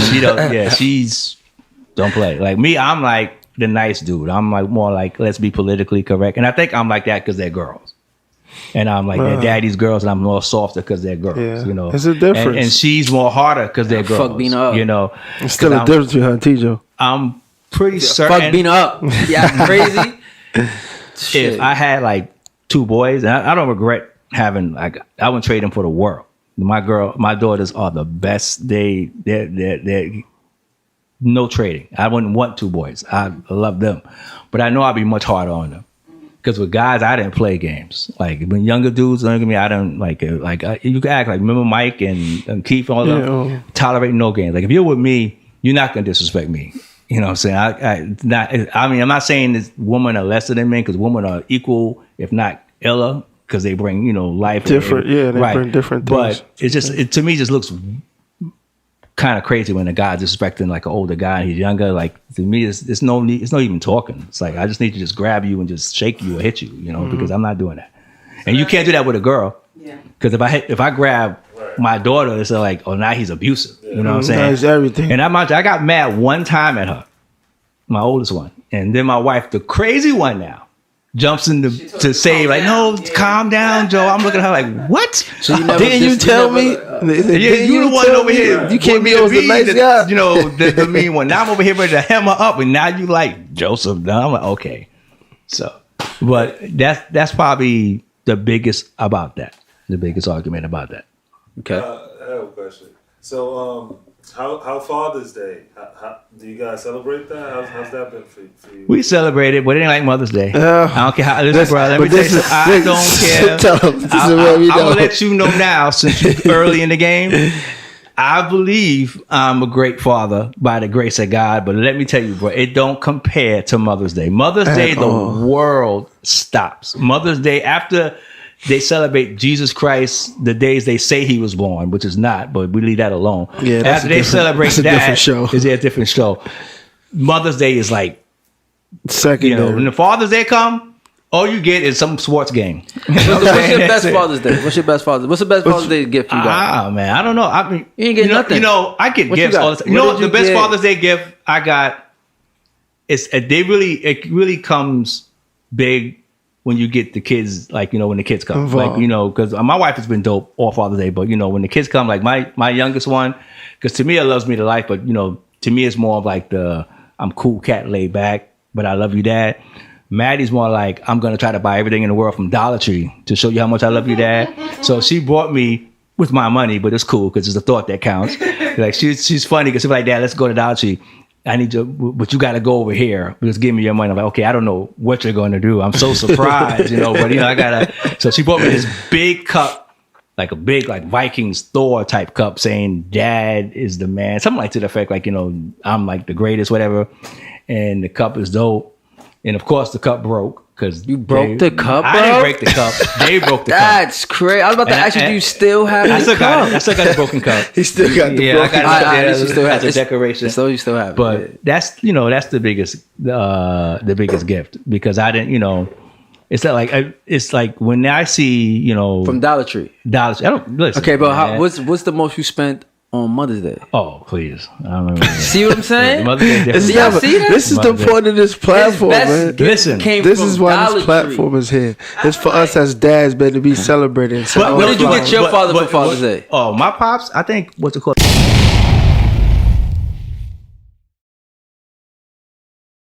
She's don't play. Like me, I'm like the nice dude. I'm like more like let's be politically correct, and I think I'm like that because they're girls, and I'm like their daddy's girls, and I'm more softer because they're girls. Yeah. There's a difference, and she's more harder because they're girls. Fuck being up. It's still a difference between her and Tijo. I'm pretty certain. Fuck being up. Yeah, crazy. If I had like 2 boys, and I don't regret having like I wouldn't trade them for the world. My daughters are the best. They're no trading. I wouldn't want 2 boys. I love them, but I know I'd be much harder on them because with guys I didn't play games. Like when younger dudes look at me, I don't like you can act like remember Mike and Keith and all them tolerate no games. Like if you're with me, you're not gonna disrespect me. You know what I'm saying? I'm not saying this women are lesser than men because women are equal, if not iller, because they bring, life. Different, they bring different things. But it's just, to me, just looks kind of crazy when a guy's disrespecting like an older guy and he's younger. Like to me, it's no need, it's not even talking. It's like, I just need to just grab you and just shake you or hit you, because I'm not doing that. And you can't do that with a girl. Because if I grab my daughter, it's like, oh, now he's abusive. You know what I'm saying? That's everything. And I got mad one time at her, my oldest one. And then my wife, the crazy one now, jumps in to say, like, no, calm down, Joe. I'm looking at her like, what? So didn't you tell me? You the one over here. You can't be the nice guy. The mean one. Now I'm over here ready to hem her up. And now you like Joseph. Now I'm like, okay. So, but that's probably the biggest about that. The biggest argument about that. Okay. I have a question. So, how Father's Day? How, do you guys celebrate that? How's that been for you? We celebrate it, but it ain't like Mother's Day. I don't care how. Listen, bro, let me tell you something. I don't care. I'm gonna let you know now, since you're early in the game. I believe I'm a great father by the grace of God, but let me tell you, bro, it don't compare to Mother's Day. Mother's Day, the world stops. Mother's Day, after they celebrate Jesus Christ the days they say he was born, which is not, but we leave that alone. Yeah, after they celebrate that's a different show. Is a different show. Mother's Day is like secondary. When the Father's Day come, all you get is some sports game. What's your best Father's Day? What's the best Father's Day gift you got? Man, I don't know. I mean, you ain't get nothing. I get gifts all the time. The best Father's Day gift I got is it really comes big when you get the kids, like, when the kids come. Involved. Like, because my wife has been dope all Father's Day, but, when the kids come, like my youngest one, because to me, it loves me to life, but, to me, it's more of like I'm cool cat laid back, but I love you, Dad. Maddie's more like, I'm going to try to buy everything in the world from Dollar Tree to show you how much I love you, Dad. So she brought me with my money, but it's cool because it's the thought that counts. Like, she's funny because she's like, Dad, let's go to Dollar Tree. I need you, but you got to go over here. Just give me your money. I'm like, okay, I don't know what you're going to do. I'm so surprised, but I gotta. So she bought me this big cup, like a big, like Vikings Thor type cup, saying Dad is the man, something like to the effect, like I'm like the greatest, whatever. And the cup is dope. And of course, the cup broke. Because you broke the cup, bro? I didn't break the cup. They broke the cup. That's crazy. I was about to ask you, do you still have the cup? I still got the broken cup. He still got the broken cup. I still have the decoration. So you still have it. But that's the biggest gift, because I didn't, it's like when I see, from Dollar Tree. I don't listen. Okay, but what's the most you spent on Mother's Day? Oh, please. I don't know. See what I'm saying? Mother's Day different. See that? This is the point of this platform, man. Listen, this is why this platform is here. It's for us as dads, man, to be celebrating. What did you get your father for Father's Day? Oh, my pops, I think, what's it called?